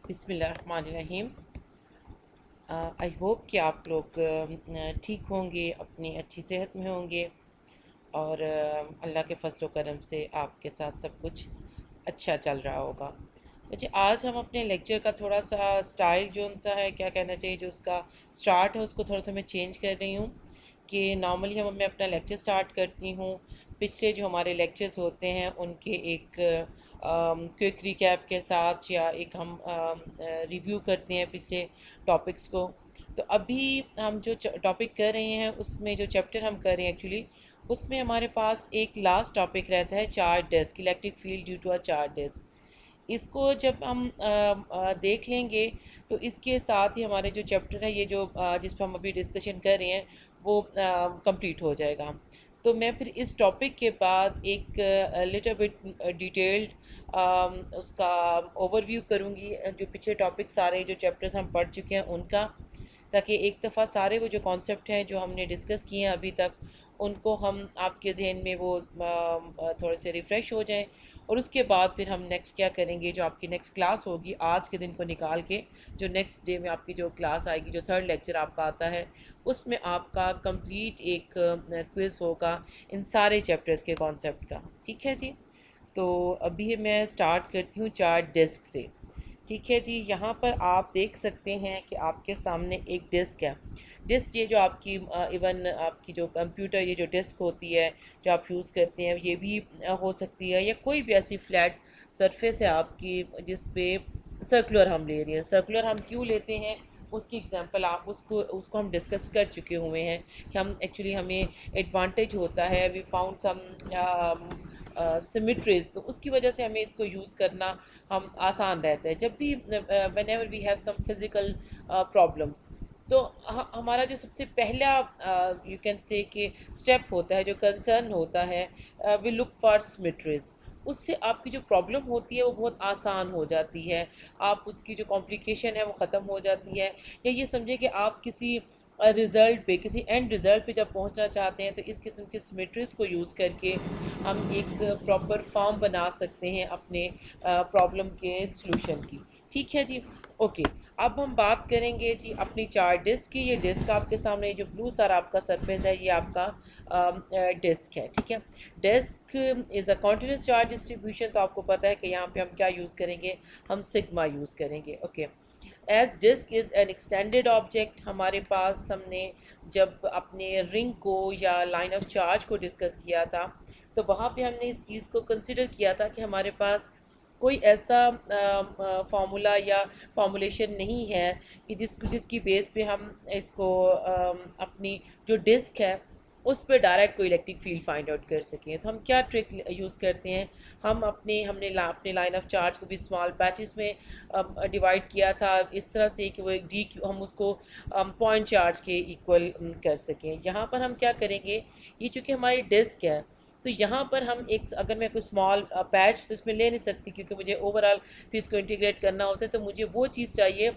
बिस्मिल्लाहिर्रहमानिर्रहीम। I hope कि आप लोग ठीक होंगे, अपनी अच्छी सेहत में होंगे और अल्लाह के फजल करम से आपके साथ सब कुछ अच्छा चल रहा होगा। अच्छा, आज हम अपने लेक्चर का थोड़ा सा स्टाइल जो सा है, क्या कहना चाहिए, जो उसका स्टार्ट है उसको थोड़ा सा मैं चेंज कर रही हूँ। कि नॉर्मली मैं अपना लेक्चर स्टार्ट करती हूँ पिछले जो हमारे लेक्चर्स होते हैं उनके एक क्विक रिकैप के साथ, या एक हम रिव्यू करते हैं पिछले टॉपिक्स को। तो अभी हम जो टॉपिक कर रहे हैं उसमें जो चैप्टर हम कर रहे हैं एक्चुअली, उसमें हमारे पास एक लास्ट टॉपिक रहता है charge disc, electric field due to a charge disc. इसको जब हम देख लेंगे तो इसके साथ ही हमारे जो चैप्टर है, ये जो जिस पर हम अभी डिस्कशन कर रहे हैं, वो कंप्लीट हो जाएगा। तो मैं फिर इस टॉपिक के बाद एक लिटिल बिट डिटेल्ड उसका ओवरव्यू करूँगी, जो पिछले टॉपिक सारे जो चैप्टर्स हम पढ़ चुके हैं उनका, ताकि एक दफ़ा सारे वो जो कॉन्सेप्ट हैं जो हमने डिस्कस किए हैं अभी तक, उनको हम आपके जहन में वो थोड़े से रिफ़्रेश हो जाएं। और उसके बाद फिर हम नेक्स्ट क्या करेंगे, जो आपकी नेक्स्ट क्लास होगी आज के दिन को निकाल के, जो नेक्स्ट डे में आपकी जो क्लास आएगी, जो थर्ड लेक्चर आपका आता है, उसमें आपका कंप्लीट एक क्विज़ होगा इन सारे चैप्टर्स के कॉन्सेप्ट का। ठीक है जी। तो अभी मैं स्टार्ट करती हूँ चार्ट डिस्क से। ठीक है जी, यहाँ पर आप देख सकते हैं कि आपके सामने एक डिस्क है। डिस्क ये जो आपकी इवन आपकी जो कंप्यूटर ये जो डिस्क होती है जो आप यूज़ करते हैं, ये भी हो सकती है, या कोई भी ऐसी फ्लैट सरफेस है आपकी जिस पे सर्कुलर हम ले रहे हैं। सर्कुलर हम क्यों लेते हैं उसकी एग्जांपल आप उसको उसको हम डिस्कस कर चुके हुए हैं कि हम एक्चुअली हमें एडवांटेज होता है, वी फाउंड सम सिमिट्रीज, तो उसकी वजह से हमें इसको यूज़ करना हम आसान रहता है जब भी whenever we have some physical problems. तो हमारा जो सबसे पहला यू कैन से कि स्टेप होता है, जो कंसर्न होता है, वी लुक फॉर सिमिट्रीज। उससे आपकी जो प्रॉब्लम होती है वो बहुत आसान हो जाती है, आप उसकी जो कॉम्प्लिकेशन है वो ख़त्म हो जाती है। या ये समझे कि आप किसी रिज़ल्ट पे, किसी एंड रिज़ल्ट पे जब पहुंचना चाहते हैं, तो इस किस्म के सिमेट्रीज को यूज़ करके हम एक प्रॉपर फॉर्म बना सकते हैं अपने प्रॉब्लम के सलूशन की। ठीक है जी। ओके, अब हम बात करेंगे जी अपनी चार्ट डिस्क की। ये डिस्क आपके सामने जो ब्लू सारा आपका सरफेस है, ये आपका डिस्क है। ठीक है, disc is a continuous charge distribution. तो आपको पता है कि यहाँ पे हम क्या यूज़ करेंगे, हम सिग्मा यूज़ करेंगे। Okay, as disc is an extended object. हमारे पास हमने जब अपने रिंग को या लाइन ऑफ चार्ज को डिस्कस किया था, तो वहाँ पे हमने इस चीज़ को कंसिडर किया था कि हमारे पास कोई ऐसा फार्मूला या फॉर्मूलेशन नहीं है कि जिसकी बेस पे हम इसको अपनी जो डिस्क है उस पर डायरेक्ट कोई इलेक्ट्रिक फील्ड फाइंड आउट कर सकें। तो हम क्या ट्रिक यूज़ करते हैं, हम अपने लाइन ऑफ चार्ज को भी स्मॉल पैचेस में डिवाइड किया था इस तरह से कि वो एक डी क्यू हम उसको पॉइंट चार्ज के इक्वल कर सकें। यहाँ पर हम क्या करेंगे, ये चूँकि हमारी डिस्क है, तो यहाँ पर हम एक, अगर मैं कोई स्मॉल पैच तो इसमें ले नहीं सकती, क्योंकि मुझे ओवरऑल फिर इसको इंटीग्रेट करना होता है। तो मुझे वो चीज़ चाहिए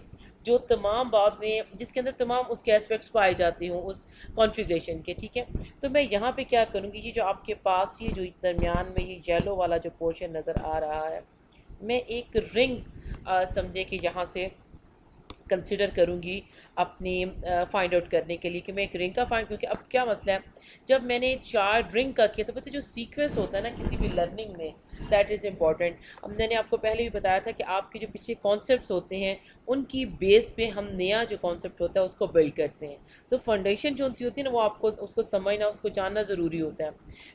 जो तमाम बाद में, जिसके अंदर तमाम उसके एस्पेक्ट्स पाए जाते हों उस कॉन्फ़िगरेशन के। ठीक है, तो मैं यहाँ पे क्या करूँगी, ये जो आपके पास ये जो दरमियान में ये येलो वाला जो पोर्शन नज़र आ रहा है, मैं एक रिंग समझे कि यहाँ से कंसिडर करूँगी अपनी फाइंड आउट करने के लिए कि मैं एक रिंग का फाइंड, क्योंकि अब क्या मसला है, जब मैंने चार रिंग का किया तो पता जो सीक्वेंस होता है ना किसी भी लर्निंग में, दैट इज़ इम्पॉर्टेंट। अब मैंने आपको पहले भी बताया था कि आपके जो पीछे कॉन्सेप्ट्स होते हैं उनकी बेस पे हम नया जो कॉन्सेप्ट होता है उसको बिल्ड करते हैं। तो फाउंडेशन जो होती है ना, वो आपको उसको समझना, उसको जानना ज़रूरी होता है।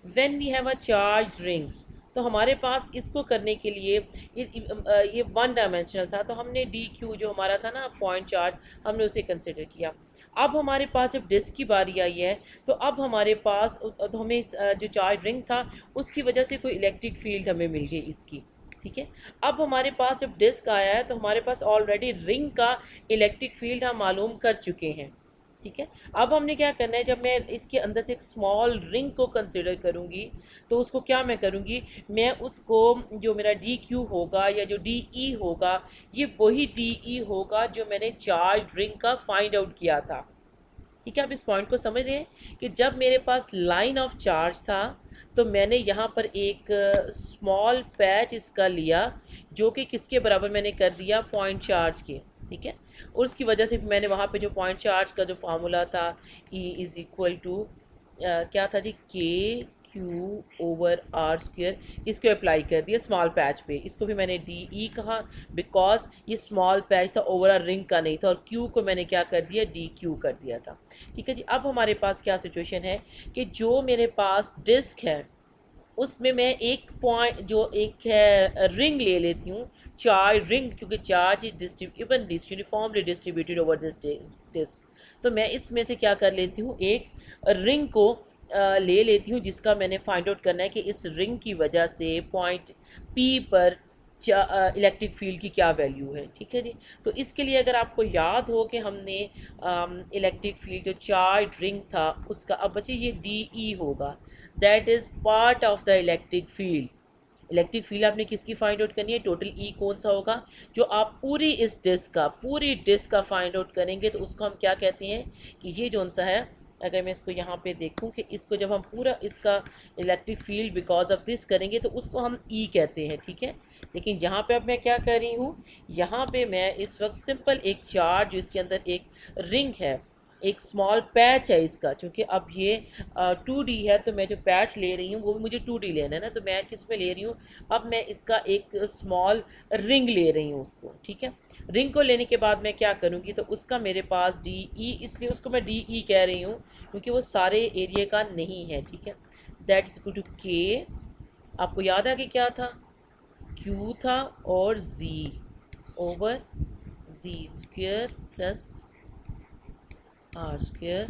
When we have a charge ring, तो हमारे पास इसको करने के लिए ये वन डायमेंशनल था, तो हमने डी क्यू जो हमारा था ना पॉइंट चार्ज, हमने उसे कंसिडर किया। अब हमारे पास जब डिस्क की बारी आई है, तो अब हमारे पास तो हमें जो चार्ज रिंग था उसकी वजह से कोई इलेक्ट्रिक फील्ड हमें मिल गई इसकी। ठीक है, अब हमारे पास जब डिस्क आया है तो हमारे पास ऑलरेडी रिंग का इलेक्ट्रिक फील्ड हम मालूम कर चुके हैं। ठीक है, अब हमने क्या करना है, जब मैं इसके अंदर से एक स्मॉल रिंग को कंसिडर करूँगी, तो उसको क्या मैं करूँगी, मैं उसको जो मेरा डी क्यू होगा या जो डी ई होगा, ये वही डी ई होगा जो मैंने चार्ज रिंग का फाइंड आउट किया था। ठीक है, आप इस पॉइंट को समझ रहे हैं कि जब मेरे पास लाइन ऑफ चार्ज था तो मैंने यहाँ पर एक स्मॉल पैच इसका लिया, जो कि किसके बराबर मैंने कर दिया, पॉइंट चार्ज के, ठीक है। और उसकी वजह से मैंने वहाँ पे जो पॉइंट चार्ज का जो फार्मूला था, E इज़ इक्वल टू क्या था जी, के क्यू ओवर आर स्क्वेयर, इसको अप्लाई कर दिया स्मॉल पैच पे। इसको भी मैंने डी ई कहा बिकॉज ये स्मॉल पैच था, ओवरऑल रिंग का नहीं था, और क्यू को मैंने क्या कर दिया, डी क्यू कर दिया था, ठीक है जी। अब हमारे पास क्या सिचुएशन है कि जो मेरे पास डिस्क है उसमें मैं एक पॉइंट जो एक है रिंग ले लेती हूँ, चार्ज रिंग, क्योंकि charge is uniformly distributed over this disc. तो मैं इसमें से क्या कर लेती हूँ, एक रिंग को ले लेती हूँ, जिसका मैंने फाइंड आउट करना है कि इस रिंग की वजह से पॉइंट पी पर इलेक्ट्रिक फील्ड की क्या वैल्यू है, ठीक है जी। तो इसके लिए अगर आपको याद हो कि हमने इलेक्ट्रिक फील्ड जो चार्ज रिंग था उसका, अब बच्चे ये डी ई होगा, that is part of the electric field. Electric field आपने किसकी फाइंड आउट करनी है, टोटल ई कौन सा होगा, जो आप पूरी डिस्क का फाइंड आउट करेंगे तो उसको हम क्या कहते हैं कि ये जो सा है, अगर मैं इसको यहाँ पे देखूँ कि इसको जब हम पूरा इसका electric field because of this करेंगे तो उसको हम ई कहते हैं, ठीक है। लेकिन यहाँ पे अब मैं क्या कर रही हूँ, यहाँ पे मैं इस वक्त सिंपल एक चार्ज जो इसके अंदर एक रिंग है, एक स्मॉल पैच है इसका, क्योंकि अब ये 2D है तो मैं जो पैच ले रही हूँ वो भी मुझे 2D लेना है ना, तो मैं किस में ले रही हूँ, अब मैं इसका एक स्मॉल रिंग ले रही हूँ उसको, ठीक है। रिंग को लेने के बाद मैं क्या करूँगी, तो उसका मेरे पास डी ई, इसलिए उसको मैं डी ई कह रही हूँ क्योंकि वो सारे एरिया का नहीं है, ठीक है। दैट इज इक्वल टू के, आपको याद है कि क्या था, Q था, और Z over Z square plus R square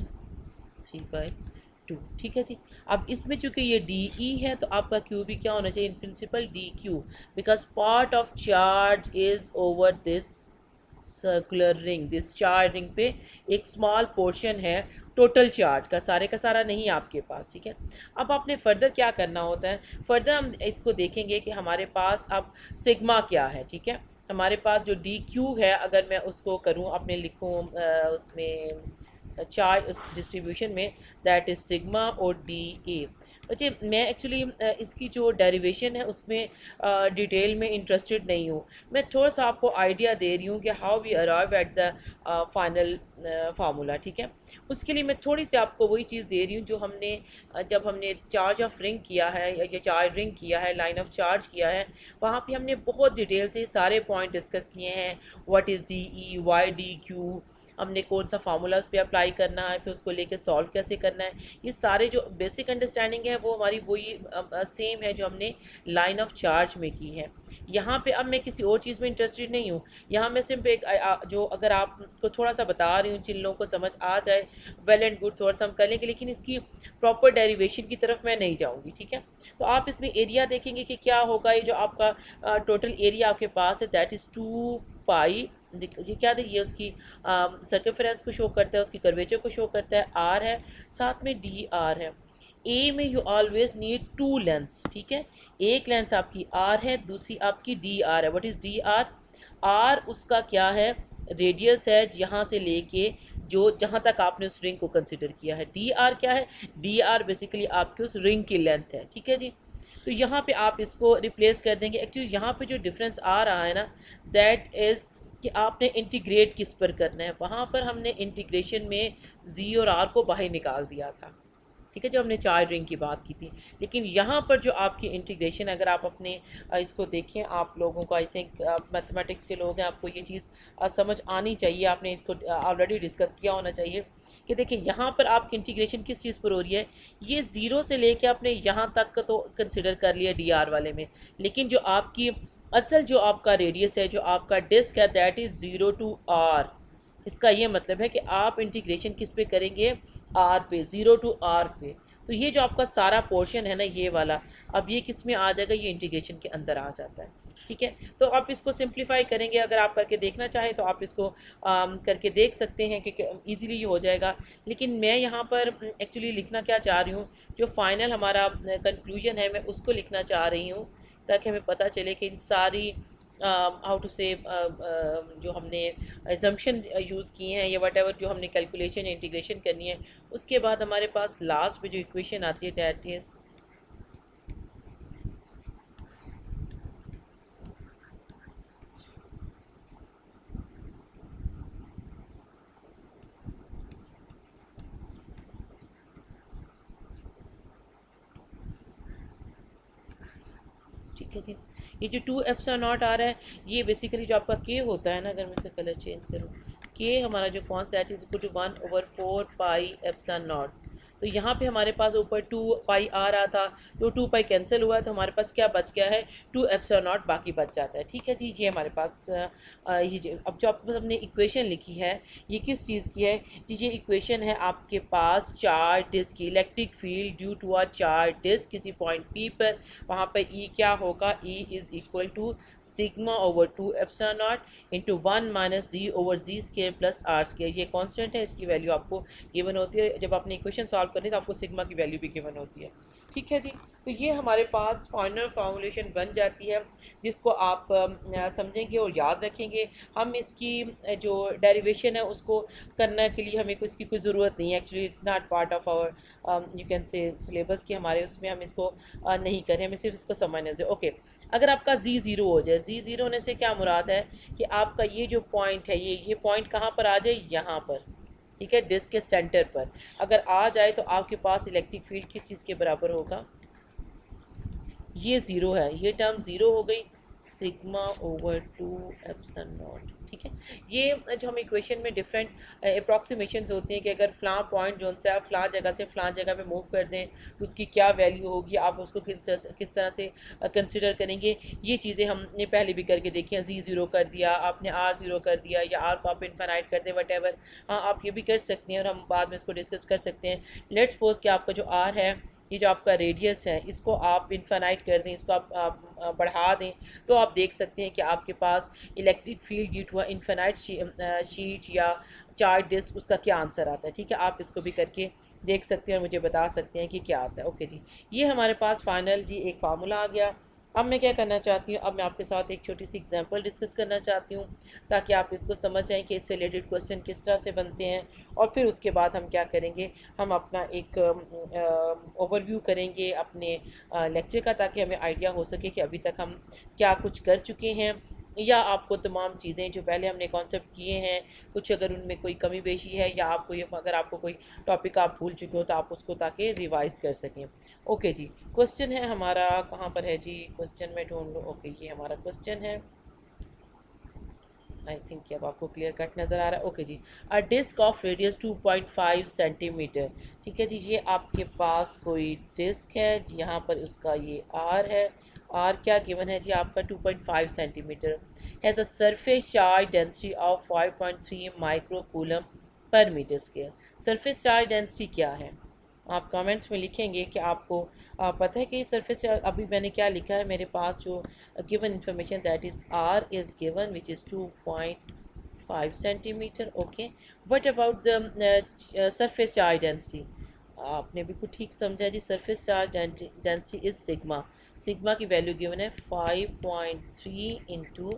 3/2, ठीक है जी। अब इसमें चूंकि ये डी ई है तो आपका क्यू भी क्या होना चाहिए, in principle D Q, because part of charge is over this circular ring, this charge ring पे एक स्मॉल पोर्शन है टोटल चार्ज का सारा नहीं आपके पास, ठीक है। अब आपने फर्दर क्या करना होता है, फर्दर हम इसको देखेंगे कि हमारे पास अब सिग्मा क्या है, ठीक है। हमारे पास जो डी क्यू है, अगर मैं उसको करूँ, अपने लिखूँ उसमें चार्ज उस डिस्ट्रीब्यूशन में, दैट इज़ सिग्मा और डी ए। बच्चे मैं एक्चुअली इसकी जो डेरिवेशन है उसमें डिटेल में इंटरेस्टेड नहीं हूँ, मैं थोड़ा सा आपको आइडिया दे रही हूँ कि how we arrive at the final formula, ठीक है। उसके लिए मैं थोड़ी सी आपको वही चीज़ दे रही हूँ जो हमने जब हमने चार्ज ऑफ रिंग किया है या चार्ज रिंग किया है, लाइन ऑफ चार्ज किया है, वहाँ पे हमने बहुत डिटेल से सारे पॉइंट डिस्कस किए हैं, what is D E, Y D Q, हमने कौन सा फार्मूला उस पर अप्लाई करना है, फिर उसको लेके सॉल्व कैसे करना है, ये सारे जो बेसिक अंडरस्टैंडिंग है वो हमारी वही सेम है जो हमने लाइन ऑफ चार्ज में की है। यहाँ पे अब मैं किसी और चीज़ में इंटरेस्टेड नहीं हूँ, यहाँ मैं सिर्फ एक जो अगर आपको थोड़ा सा बता रही हूँ, जिन लोगों को समझ आ जाए वेल एंड गुड, थोड़ा सा हम कर लेंगे, लेकिन इसकी प्रॉपर डेरिवेशन की तरफ मैं नहीं जाऊँगी, ठीक है। तो आप इसमें एरिया देखेंगे कि क्या होगा, ये जो आपका टोटल एरिया आपके पास है दैट इज़ 2 पाई, ये क्या देखिए उसकी सर्कमफ्रेंस को शो करता है, उसकी कर्वेचर को शो करता है, आर है, साथ में डी आर है। ए में यू ऑलवेज नीड 2 लेंथ्स, ठीक है। एक लेंथ आपकी आर है, दूसरी आपकी डी आर है। What is D R, R उसका क्या है, रेडियस है यहाँ से लेके जो जहाँ तक आपने उस रिंग को कंसिडर किया है। डी आर क्या है, डी आर बेसिकली आपकी उस रिंग की लेंथ है, ठीक है जी। तो यहाँ पे आप इसको रिप्लेस कर देंगे। एक्चुअली यहाँ पे जो डिफरेंस आ रहा है ना, दैट इज़ कि आपने इंटीग्रेट किस पर करना है, वहाँ पर हमने इंटीग्रेशन में जी और आर को बाहर निकाल दिया था, ठीक है, जब हमने चार्ज रिंग की बात की थी। लेकिन यहाँ पर जो आपकी इंटीग्रेशन, अगर आप अपने इसको देखें, आप लोगों को आई थिंक मैथमेटिक्स के लोग हैं, आपको ये चीज़ समझ आनी चाहिए, आपने इसको ऑलरेडी डिस्कस किया होना चाहिए कि देखिए यहाँ पर आपकी इंटीग्रेशन किस चीज़ पर हो रही है, ये ज़ीरो से लेके आपने यहाँ तक का तो कंसिडर कर लिया डी आर वाले में, लेकिन जो आपकी असल जो आपका रेडियस है, जो आपका डिस्क है, दैट इज़ 0 टू आर। इसका ये मतलब है कि आप इंटीग्रेशन किस पे करेंगे, आर पे, 0 टू आर पे। तो ये जो आपका सारा पोर्शन है ना, ये वाला, अब ये किस में आ जाएगा, ये इंटीग्रेशन के अंदर आ जाता है, ठीक है। तो आप इसको सिंप्लीफाई करेंगे, अगर आप करके देखना चाहें तो आप इसको करके देख सकते हैं कि ईज़िली ये हो जाएगा। लेकिन मैं यहाँ पर एक्चुअली लिखना क्या चाह रही हूँ, जो फाइनल हमारा कंक्लूजन है, मैं उसको लिखना चाह रही हूँ, ताकि हमें पता चले कि इन सारी हाउ टू से जो हमने एजम्पशन यूज़ किए हैं या वट एवर जो हमने कैलकुलेशन या इंटीग्रेशन करनी है, उसके बाद हमारे पास लास्ट में जो इक्वेशन आती है दैट इज़ ठीक है जी। ये जो 2 एप्सिलॉन नॉट आ रहा है, ये बेसिकली जो आपका के होता है ना, अगर मैं इसका कलर चेंज करूँ, के हमारा जो कौन that is equal to 1/4 pi epsilon naught. तो यहाँ पे हमारे पास ऊपर 2 पाई आ रहा था, तो 2 पाई कैंसिल हुआ, तो हमारे पास क्या बच गया है, 2 एप्सिलॉन नॉट बाकी बच जाता है। ठीक है जी, ये हमारे पास अब जो आपके पास हमने इक्वेशन लिखी है, ये किस चीज़ की है जी? ये इक्वेशन है आपके पास चार्ज डिस्क की, electric field due to a charge disc किसी पॉइंट पी पर। वहाँ पर ई क्या होगा, E is equal to sigma over 2 epsilon not into 1 minus G over G square plus R square. ये कांस्टेंट है, इसकी वैल्यू आपको गिवन होती है। जब आपने इक्वेशन सॉल्व करनी तो आपको सिग्मा की वैल्यू भी गिवन होती है। ठीक है जी, तो ये हमारे पास फाइनल फॉर्मूलेशन बन जाती है, जिसको आप समझेंगे और याद रखेंगे। हम इसकी जो डेरिवेशन है उसको करने के लिए हमें इसकी कोई ज़रूरत नहीं है। Actually it's not part of our you can say syllabus की, हमारे उसमें हम इसको नहीं करें, हमें सिर्फ इसको समझने से। ओके, अगर आपका जी ज़ीरो हो जाए, जी ज़ीरो होने से क्या मुराद है कि आपका ये जो पॉइंट है, ये पॉइंट कहाँ पर आ जाए, यहाँ पर। ठीक है, डिस्क के सेंटर पर अगर आ जाए तो आपके पास इलेक्ट्रिक फील्ड किस चीज़ के बराबर होगा, ये ज़ीरो है, ये टर्म ज़ीरो हो गई, सिग्मा ओवर 2 एप्सिलॉन नॉट। ठीक है, ये जो हम इक्वेशन में डिफरेंट अप्रॉक्सीमेशंस होती हैं कि अगर फ़लाँ पॉइंट जो उनसे आप फ़लाँ जगह से फ़लाँ जगह पे मूव कर दें तो उसकी क्या वैल्यू होगी, आप उसको किस तरह से कंसिडर करेंगे। ये चीज़ें हमने पहले भी करके देखी हैं। जी ज़ीरो कर दिया आपने, आर ज़ीरो कर दिया, या आर को आप इनफाइनाइट कर दें, वट। हाँ, आप ये भी कर सकते हैं और हम बाद में इसको डिस्कस कर सकते हैं। लेट्स सपोज कि आपका जो आर है, ये जो आपका रेडियस है, इसको आप इनफाइनाइट कर दें, इसको आप बढ़ा दें, तो आप देख सकते हैं कि आपके पास electric field due to infinite sheet या चार्ज डिस्क, उसका क्या आंसर आता है। ठीक है, आप इसको भी करके देख सकते हैं और मुझे बता सकते हैं कि क्या आता है। ओके जी, ये हमारे पास फाइनल जी एक फार्मूला आ गया। अब मैं क्या करना चाहती हूँ, अब मैं आपके साथ एक छोटी सी एग्जांपल डिस्कस करना चाहती हूँ, ताकि आप इसको समझ जाएं कि इससे रिलेटेड क्वेश्चन किस तरह से बनते हैं। और फिर उसके बाद हम क्या करेंगे, हम अपना एक ओवरव्यू करेंगे अपने लेक्चर का, ताकि हमें आइडिया हो सके कि अभी तक हम क्या कुछ कर चुके हैं, या आपको तमाम चीज़ें जो पहले हमने कॉन्सेप्ट किए हैं, कुछ अगर उनमें कोई कमी पेशी है, या आपको ये अगर आपको कोई टॉपिक आप भूल चुके हो तो आप उसको ताकि रिवाइज कर सकें। ओके जी, क्वेश्चन है हमारा, कहाँ पर है जी क्वेश्चन, में ढूंढ लूँ। ओके, ये हमारा क्वेश्चन है, आई थिंक कि अब आपको क्लियर कट नज़र आ रहा है। ओके जी, a disc of radius 2.5 centimetre. ठीक है जी, ये आपके पास कोई डिस्क है, यहाँ पर उसका ये आर है, आर क्या गिवन है जी आपका 2.5 centimetre, has a surface charge density of 5.3 microcoulomb per metre square. Surface charge density क्या है, आप कमेंट्स में लिखेंगे कि आपको पता है कि सरफेस चार्ज। अभी मैंने क्या लिखा है, मेरे पास जो given information that is R is given which is 2.5 centimetre. Okay, what about the surface charge density, आपने बिल्कुल ठीक समझा जी। Surface charge density is sigma, sigma की वैल्यू गिवन है 5.3 इंटू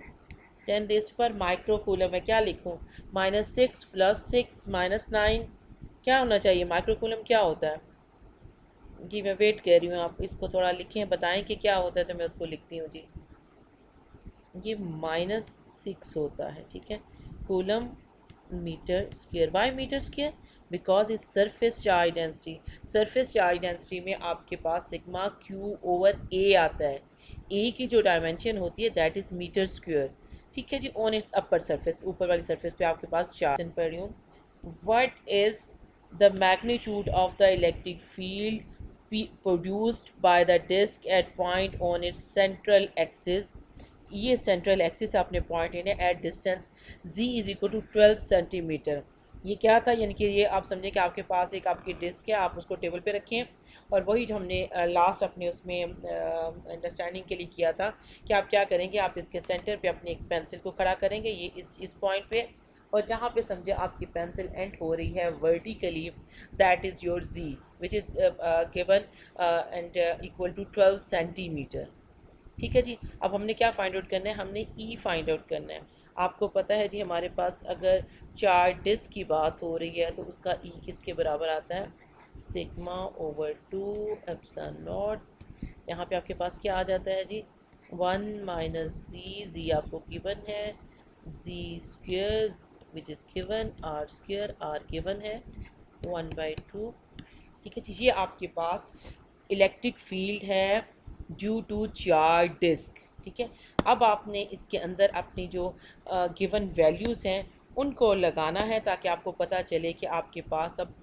10 रेज़्ड पर माइक्रोकूलम में। क्या लिखूँ, -6 + 6 -9 क्या होना चाहिए, माइक्रोकूलम क्या होता है जी। मैं वेट कर रही हूँ, आप इसको थोड़ा लिखें, बताएं कि क्या होता है, तो मैं उसको लिखती हूँ जी। ये -6 होता है, ठीक है, coulomb metre square. By metre square because इस surface charge density, surface charge density में आपके पास सिग्मा क्यू ओवर ए आता है। ए की जो डायमेंशन होती है दैट इज़ मीटर स्क्वायर। ठीक है जी, ऑन इट्स अपर सरफेस, ऊपर वाली सरफेस पे आपके पास चार्ज पढ़ रही हूँ। What is the magnitude of the electric field produced by the disk at point on its central axis। ये सेंट्रल एक्सिस आपने पॉइंट लेना है at distance z is equal to 12 centimetre. ये क्या था, यानी कि ये आप समझें कि आपके पास एक आपकी डिस्क है, आप उसको टेबल पे रखें, और वही जो हमने लास्ट अपने उसमें अंडरस्टैंडिंग के लिए किया था कि आप क्या करेंगे, आप इसके सेंटर पे अपनी एक पेंसिल को खड़ा करेंगे, ये इस पॉइंट पे, और जहाँ पे समझे आपकी पेंसिल एंड हो रही है vertically, that is your z which is given and equal to 12 centimetre. ठीक है जी, अब हमने क्या फाइंड आउट करना है, हमने ई फाइंड आउट करना है। आपको पता है जी हमारे पास अगर चार डिस्क की बात हो रही है तो उसका ई किसके बराबर आता है, सिग्मा ओवर 2 एप्सिलॉन नॉट। यहाँ पे आपके पास क्या आ जाता है जी, 1 माइनस जी, जी आपको गिवन है, G square which is given, R square R given है 1/2। ठीक है जी, ये आपके पास इलेक्ट्रिक फील्ड है ड्यू टू चार्ज डिस्क। ठीक है, अब आपने इसके अंदर अपनी जो गिवन वैल्यूज़ हैं उनको लगाना है ताकि आपको पता चले कि आपके पास अब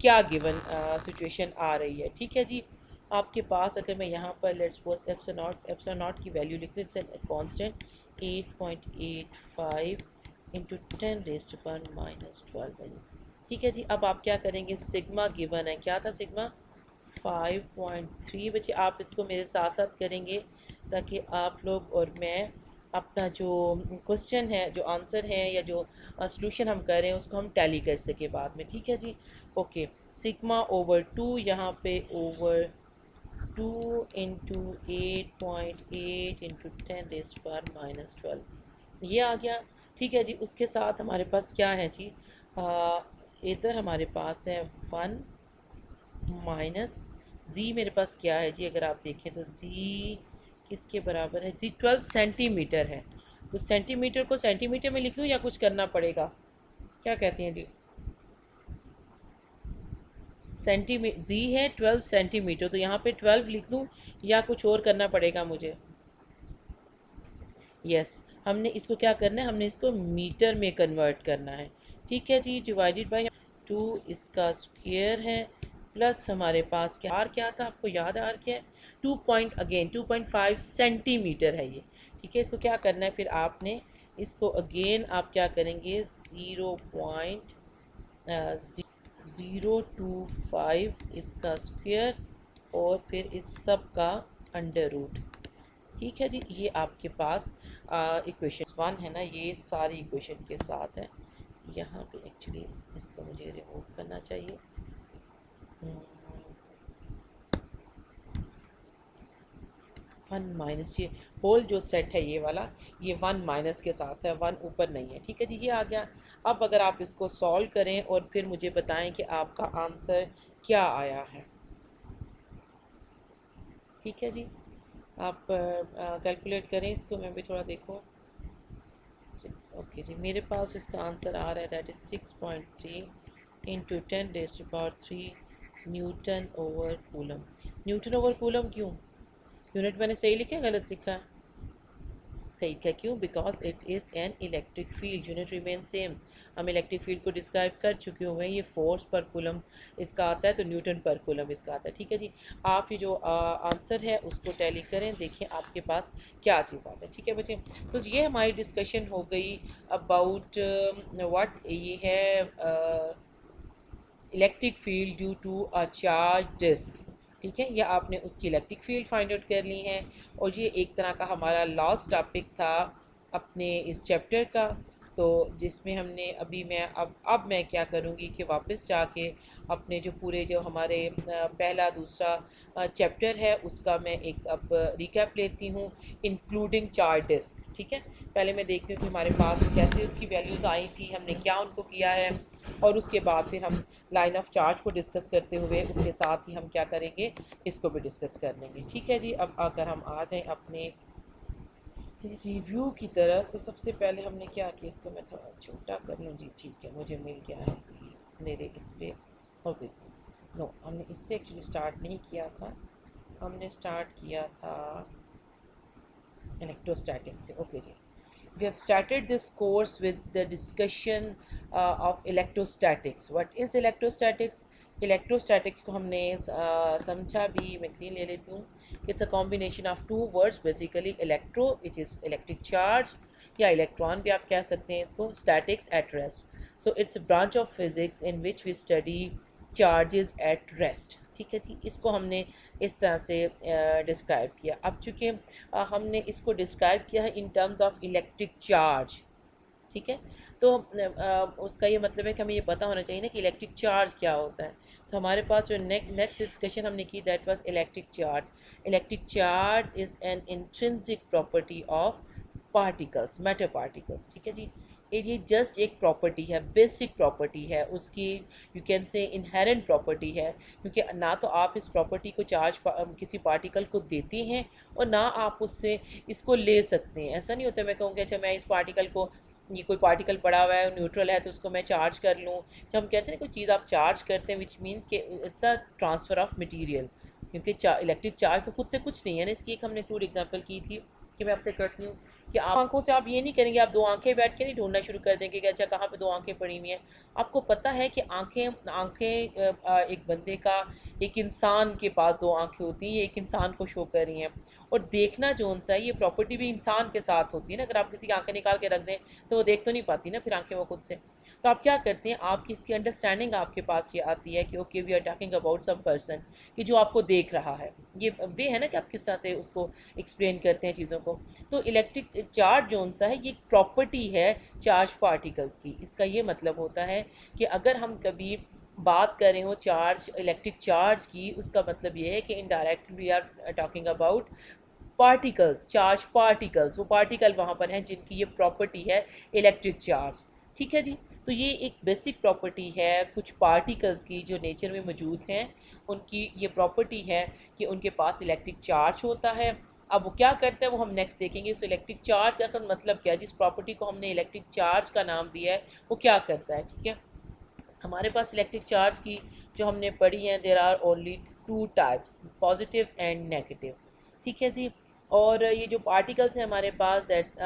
क्या गिवन सिचुएशन आ रही है। ठीक है जी, आपके पास अगर मैं यहाँ पर लेट्स सपोज एप्सिलॉन नॉट की वैल्यू लिख दूँ, इट्स कांस्टेंट 8.85 इंटू 10⁻⁻12 है। ठीक है जी, अब आप क्या करेंगे, सिग्मा गिवन है, क्या था सिग्मा 5.3 बचे। आप इसको मेरे साथ साथ करेंगे ताकि आप लोग और मैं अपना जो क्वेश्चन है, जो आंसर है या जो सॉल्यूशन हम कर रहे हैं उसको हम टैली कर सके बाद में। ठीक है जी, ओके। सिग्मा ओवर 2 यहाँ पे ओवर 2 इंटू 8.8 इंटू 10⁻⁻12 ये आ गया। ठीक है जी, उसके साथ हमारे पास क्या है जी, इधर हमारे पास है 1 माइनस जी, मेरे पास क्या है जी, अगर आप देखें तो जी किसके बराबर है जी, 12 सेंटीमीटर है। तो सेंटीमीटर को सेंटीमीटर में लिख दूँ या कुछ करना पड़ेगा, क्या कहती हैं जी? सेंटीमीटर जी है 12 सेंटीमीटर, तो यहाँ पे 12 लिख दूँ या कुछ और करना पड़ेगा मुझे? यस, हमने इसको क्या करना है, हमने इसको मीटर में कन्वर्ट करना है। ठीक है जी, डिवाइडेड बाई 2 इसका स्क्वायर है प्लस हमारे पास क्या आर क्या था, आपको याद है आर क्या है, 2.5 सेंटीमीटर है ये। ठीक है, इसको क्या करना है फिर आपने, इसको अगेन आप क्या करेंगे 0.025 इसका स्क्वायर और फिर इस सब का अंडर रूट। ठीक है जी, ये आपके पास इक्वेशन 1 है ना, ये सारी इक्वेशन के साथ है। यहाँ पे एक्चुअली इसको मुझे रिमूव करना चाहिए। 1 माइनस, ये होल जो सेट है ये वाला, ये 1 माइनस के साथ है, 1 ऊपर नहीं है। ठीक है जी, ये आ गया। अब अगर आप इसको सॉल्व करें और फिर मुझे बताएं कि आपका आंसर क्या आया है। ठीक है जी, आप कैलकुलेट करें इसको, मैं भी थोड़ा देखूँ। 6, ओके जी, मेरे पास इसका आंसर आ रहा है that is 6.3 into 10⁻³ Newton over coulomb. Newton over coulomb क्यों, यूनिट मैंने सही लिखा है गलत लिखा है? सही क्या, क्यों? Because it is an electric field, unit remain same. हम इलेक्ट्रिक फील्ड को डिस्क्राइब कर चुके हुए हैं, ये फोर्स पर कूलम इसका आता है तो न्यूटन पर कूलम इसका आता है। ठीक है जी, आप ये जो आंसर है उसको टैली करें, देखें आपके पास क्या चीज़ आता है। ठीक है बच्चे, तो ये हमारी डिस्कशन हो गई अबाउट व्हाट ये है electric field due to a charge disc. ठीक है, या आपने उसकी इलेक्ट्रिक फील्ड फाइंड आउट कर ली है, और ये एक तरह का हमारा लास्ट टॉपिक था अपने इस चैप्टर का। तो जिसमें हमने अभी मैं अब मैं क्या करूँगी कि वापस जाके अपने जो पूरे जो हमारे पहला दूसरा चैप्टर है उसका मैं एक अब रिकैप लेती हूँ इंक्लूडिंग चार्ज डिस्क। ठीक है, पहले मैं देखती हूँ कि हमारे पास कैसे उसकी वैल्यूज़ आई थी, हमने क्या उनको किया है, और उसके बाद फिर हम लाइन ऑफ चार्ज को डिस्कस करते हुए उसके साथ ही हम क्या करेंगे, इसको भी डिस्कस कर लेंगे। ठीक है जी, अब अगर हम आ जाएं अपने रिव्यू की तरफ, तो सबसे पहले हमने क्या किया, इसको मैं थोड़ा छोटा कर लूँ जी। ठीक है, मुझे मिल गया है जी मेरे इस पर। ओके, नो हमने इससे एक्चुअली स्टार्ट नहीं किया था, हमने स्टार्ट किया था इलेक्ट्रोस्टैटिक्स से। ओके जी, we have started this course with the discussion of electrostatics. What is electrostatics? Electrostatics को हमने समझा भी, मैं ग्रीन ले लेती हूँ। It's a combination of two words basically, electro which is electric charge, या electron भी आप कह सकते हैं इसको, statics at rest. So it's a branch of physics in which we study charges at rest. ठीक है जी, इसको हमने इस तरह से डिस्क्राइब किया। अब चूँकि हमने इसको डिस्क्राइब किया है in terms of electric charge, ठीक है, तो उसका ये मतलब है कि हमें ये पता होना चाहिए ना कि इलेक्ट्रिक चार्ज क्या होता है। तो हमारे पास जो नेक्स्ट डिस्कशन हमने की that was electric charge. Electric charge is an intrinsic property of particles, matter particles. ठीक है जी, ये जस्ट एक प्रॉपर्टी है, बेसिक प्रॉपर्टी है उसकी, यू कैन से इनहेरेंट प्रॉपर्टी है, क्योंकि ना तो आप इस प्रॉपर्टी को चार्ज किसी पार्टिकल को देते हैं और ना आप उससे इसको ले सकते हैं। ऐसा नहीं होता मैं कहूँगी अच्छा मैं इस पार्टिकल को, ये कोई पार्टिकल पड़ा हुआ है न्यूट्रल है तो उसको मैं चार्ज कर लूँ। जब हम कहते हैं कोई चीज़ आप चार्ज करते हैं विच मीन्स कि it's a transfer of material, क्योंकि इलेक्ट्रिक चार्ज तो खुद से कुछ नहीं है ना। इसकी एक हमने क्रूड एग्जांपल की थी कि मैं आपसे कहती हूँ कि आप आंखों से आप ये नहीं करेंगे, आप दो आंखें बैठ के नहीं ढूंढना शुरू कर देंगे कि अच्छा कहाँ पे दो आंखें पड़ी हुई हैं। आपको पता है कि आंखें आंखें एक बंदे का, एक इंसान के पास दो आंखें होती हैं, ये एक इंसान को शो कर रही हैं। और देखना जो उनसा है, ये प्रॉपर्टी भी इंसान के साथ होती है ना। अगर आप किसी की आंखें निकाल के रख दें तो वो देख तो नहीं पाती ना फिर आंखें वो खुद से। तो आप क्या करते हैं, आपकी इसकी अंडरस्टैंडिंग आपके पास ये आती है कि okay we are talking about some person, कि जो आपको देख रहा है। ये वे है ना कि आप किस तरह से उसको एक्सप्लेन करते हैं चीज़ों को। तो इलेक्ट्रिक चार्ज जो सा है, ये एक प्रॉपर्टी है चार्ज पार्टिकल्स की। इसका ये मतलब होता है कि अगर हम कभी बात कर रहे हो चार्ज, इलेक्ट्रिक चार्ज की, उसका मतलब ये है कि indirectly we are talking about particles, charge particles. वो पार्टिकल वहाँ पर हैं जिनकी ये प्रॉपर्टी है इलेक्ट्रिक चार्ज। ठीक है जी। तो ये एक बेसिक प्रॉपर्टी है कुछ पार्टिकल्स की जो नेचर में मौजूद हैं। उनकी ये प्रॉपर्टी है कि उनके पास इलेक्ट्रिक चार्ज होता है। अब वो क्या करता है वो हम नेक्स्ट देखेंगे। उस इलेक्ट्रिक चार्ज का मतलब क्या है, जिस प्रॉपर्टी को हमने इलेक्ट्रिक चार्ज का नाम दिया है वो क्या करता है। ठीक है, हमारे पास इलेक्ट्रिक चार्ज की जो हमने पढ़ी है, there are only two types, positive and negative. ठीक है जी। और ये जो पार्टिकल्स हैं हमारे पास, दैट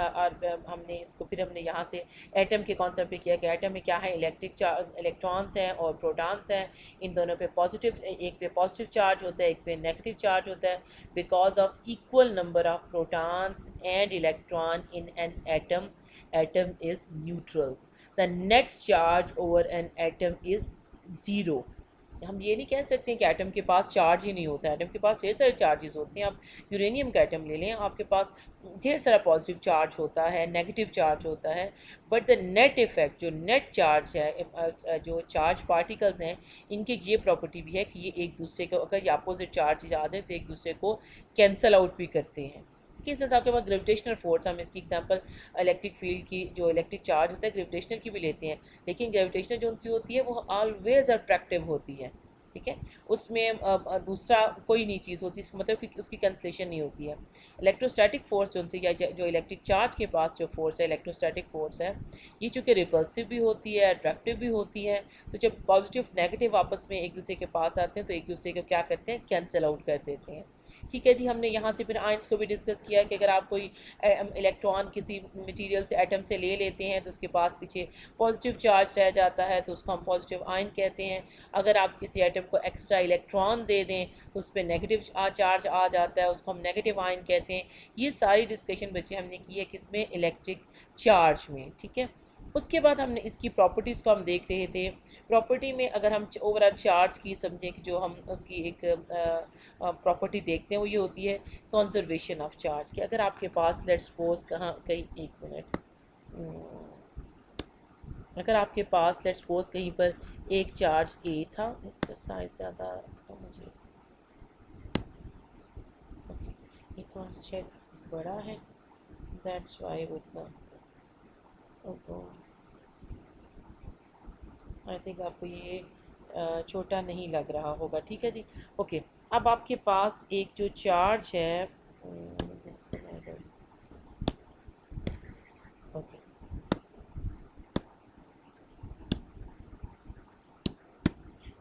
हमने तो फिर हमने यहाँ से एटम के कॉन्सेप्ट पे किया कि एटम में क्या है, इलेक्ट्रिक चार्ज, इलेक्ट्रॉन्स हैं और प्रोटॉन्स हैं। इन दोनों पे पॉजिटिव, एक पे पॉजिटिव चार्ज होता है, एक पे नेगेटिव चार्ज होता है। Because of equal number of protons and electron in an atom, atom is neutral. the net charge over an atom is zero. हम ये नहीं कह सकते कि एटम के पास चार्ज ही नहीं होता है, एटम के पास ढेर सारे चार्जेस होते हैं। आप यूरेनियम का एटम ले लें, आपके पास ढेर सारा पॉजिटिव चार्ज होता है, नेगेटिव चार्ज होता है। बट द नेट इफ़ेक्ट, जो नेट चार्ज है, जो चार्ज पार्टिकल्स हैं, इनकी ये प्रॉपर्टी भी है कि ये एक दूसरे को, अगर ये अपोजिट चार्ज आ जाए तो एक दूसरे को कैंसल आउट भी करते हैं। किस हिसाब के बाद ग्रेविटेशनल फोर्स, हम इसकी एग्जांपल इलेक्ट्रिक फील्ड की, जो इलेक्ट्रिक चार्ज होता है ग्रेविटेशनल की भी लेते हैं, लेकिन ग्रेविटेशनल जो सी होती है वो ऑलवेज अट्रैक्टिव होती है। ठीक है, उसमें दूसरा कोई नहीं चीज़ होती, इसका मतलब कि उसकी कैंसलेशन नहीं होती है। इलेक्ट्रोस्टैटिक फोर्स जो या जो इलेक्ट्रिक चार्ज के पास जो फोर्स है, इलेक्ट्रोस्टैटिक फोर्स है, ये चूँकि रिपल्सिव भी होती है, अट्रैक्टिव भी होती है। तो जब पॉजिटिव नेगेटिव आपस में एक दूसरे के पास आते हैं तो एक दूसरे को क्या करते हैं, कैंसिल आउट कर देते हैं। ठीक है जी। हमने यहाँ से फिर आयंस को भी डिस्कस किया कि अगर आप कोई इलेक्ट्रॉन किसी मटेरियल से, एटम से ले लेते हैं तो उसके पास पीछे पॉजिटिव चार्ज रह जाता है, तो उसको हम पॉजिटिव आयन कहते हैं। अगर आप किसी एटम को एक्स्ट्रा इलेक्ट्रॉन दे दें तो उस पर नेगेटिव चार्ज आ जाता है, उसको हम नेगेटिव आयन कहते हैं। ये सारी डिस्कशन बच्चे हमने की है किसमें, इलेक्ट्रिक चार्ज में। ठीक है, उसके बाद हमने इसकी प्रॉपर्टीज़ को हम देख रहे थे। प्रॉपर्टी में अगर हम ओवरऑल चार्ज की समझें कि जो हम उसकी एक प्रॉपर्टी देखते हैं वो ये होती है कंजर्वेशन ऑफ चार्ज। कि अगर आपके पास लेट्स सपोज कहीं, एक मिनट, अगर आपके पास लेट्स सपोज कहीं पर एक चार्ज ए था, इसका साइज ज़्यादा तो मुझे ये थोड़ा सा शायद बड़ा है, दैट्स वाई उतना आई थिंक आपको ये छोटा नहीं लग रहा होगा। ठीक है जी, ओके। अब आपके पास एक जो चार्ज है, इसको ओके,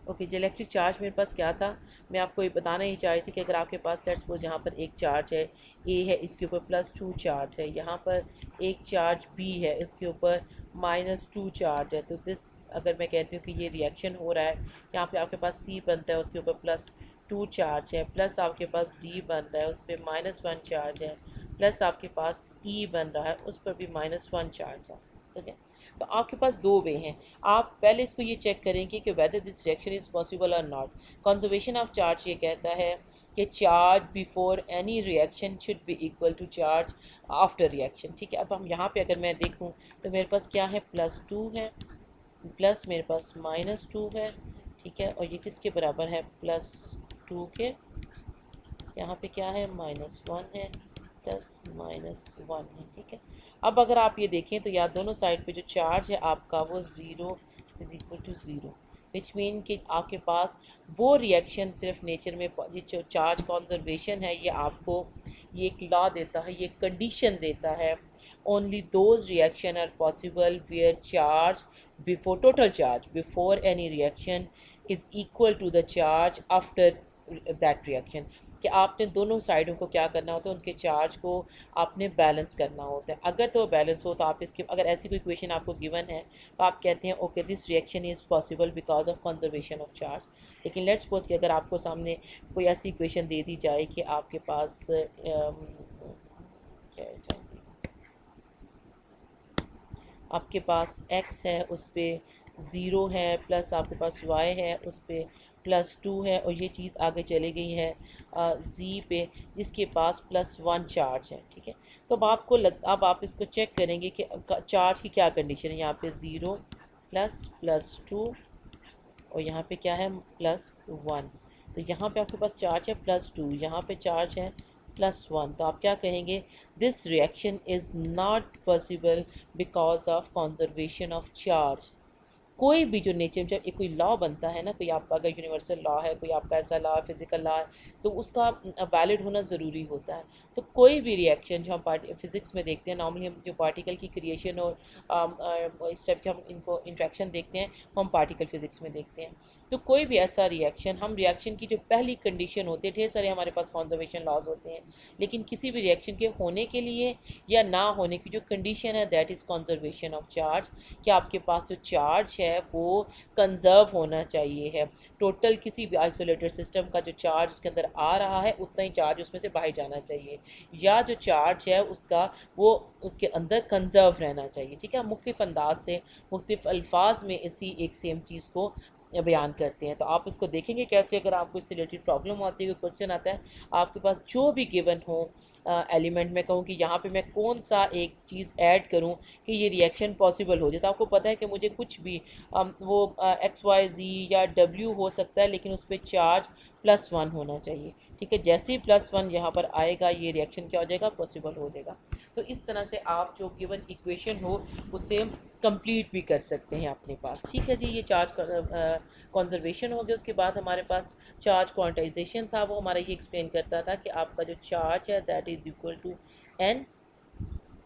ओके, जो इलेक्ट्रिक चार्ज मेरे पास क्या था, मैं आपको ये बताना ही चाह रही थी कि अगर आपके पास लेट्स सपोज यहाँ पर एक चार्ज है ए है, इसके ऊपर +2 चार्ज है, यहाँ पर एक चार्ज बी है, इसके ऊपर -2 चार्ज है। तो दिस, अगर मैं कहती हूँ कि ये रिएक्शन हो रहा है, यहाँ पे आपके पास सी बनता है, उसके ऊपर +2 चार्ज है, प्लस आपके पास डी बन रहा है, उस पर -1 चार्ज है, प्लस आपके पास ई बन रहा है, उस पर भी -1 चार्ज है। ठीक है, तो आपके पास दो वे हैं। आप पहले इसको ये चेक करेंगे कि whether this reaction is possible or not. Conservation of charge ये कहता है कि charge before any reaction should be equal to charge after reaction. ठीक है, अब हम यहाँ पे अगर मैं देखूँ तो मेरे पास क्या है, +2 है, प्लस मेरे पास -2 है। ठीक है, और ये किसके बराबर है, +2 के, यहाँ पे क्या है, -1 है, प्लस -1 है। ठीक है, अब अगर आप ये देखें तो यहाँ दोनों साइड पे जो चार्ज है आपका वो 0 is equal to 0, which mean कि आपके पास वो रिएक्शन सिर्फ नेचर में, ये जो चार्ज कॉन्जर्वेशन है ये आपको ये एक लॉ देता है, ये कंडीशन देता है, only those reactions are possible where charge before, total charge before any reaction is equal to the charge after that reaction, कि आपने दोनों साइडों को क्या करना होता है, उनके चार्ज को आपने बैलेंस करना होता है। अगर तो बैलेंस हो तो आप इसके, अगर ऐसी कोई इक्वेशन आपको गिवन है तो आप कहते हैं okay this reaction is possible because of conservation of charge. लेकिन लेट्स सपोज कि अगर आपको सामने कोई ऐसी इक्वेशन दे दी जाए कि आपके पास क्या है, आपके पास x है उस पर 0 है, प्लस आपके पास y है उस पर +2 है, और ये चीज़ आगे चली गई है z पे जिसके पास +1 चार्ज है। ठीक है, तो अब आप इसको चेक करेंगे कि चार्ज की क्या कंडीशन है। यहाँ पे 0 +2 और यहाँ पे क्या है +1। तो यहाँ पे आपके पास चार्ज है +2, यहाँ पे चार्ज है +1। तो आप क्या कहेंगे, this reaction is not possible because of conservation of charge. कोई भी जो नेचर, जब एक कोई लॉ बनता है ना, कोई आपका अगर यूनिवर्सल लॉ है, कोई आपका ऐसा लॉ फिजिकल लॉ है, तो उसका वैलिड होना ज़रूरी होता है। तो कोई भी रिएक्शन जो हम फिज़िक्स में देखते हैं, नॉर्मली हम जो पार्टिकल की क्रिएशन और इस टाइप के हम इनको इंट्रैक्शन देखते हैं, वो हम पार्टिकल फिज़िक्स में देखते हैं। तो कोई भी ऐसा रिएक्शन, हम रिएक्शन की जो पहली कंडीशन होती है, ढेर सारे हमारे पास कॉन्जर्वेशन लॉज होते हैं, लेकिन किसी भी रिएक्शन के होने के लिए या ना होने की जो कंडीशन है that is conservation of charge, कि आपके पास जो चार्ज है वो कंजर्व होना चाहिए है। टोटल किसी भी आइसोलेटेड सिस्टम का जो चार्ज उसके अंदर आ रहा है उतना ही चार्ज उसमें से बाहर जाना चाहिए, या जो चार्ज है उसका वो उसके अंदर कंजर्व रहना चाहिए। ठीक है, मुख्तलिफ अंदाज से मुख्तलिफ अल्फाज में इसी एक सेम चीज़ को बयान करते हैं। तो आप इसको देखेंगे कैसे, अगर आपको इससे रिलेटेड प्रॉब्लम आती है, कोई क्वेश्चन आता है आपके पास जो भी गिवन हो एलिमेंट, में कहूँ कि यहाँ पे मैं कौन सा एक चीज़ ऐड करूँ कि ये रिएक्शन पॉसिबल हो जाए। तो आपको पता है कि मुझे कुछ भी वो एक्स वाई जी या डब्ल्यू हो सकता है, लेकिन उस पर चार्ज +1 होना चाहिए। ठीक है, जैसे ही +1 यहाँ पर आएगा ये रिएक्शन क्या हो जाएगा, पॉसिबल हो जाएगा। तो इस तरह से आप जो गिवन इक्वेशन हो उसे कंप्लीट भी कर सकते हैं अपने पास। ठीक है जी, ये चार्ज कंजर्वेशन हो गया। उसके बाद हमारे पास चार्ज क्वांटाइजेशन था, वो हमारा ये एक्सप्लेन करता था कि आपका जो चार्ज है that is equal to N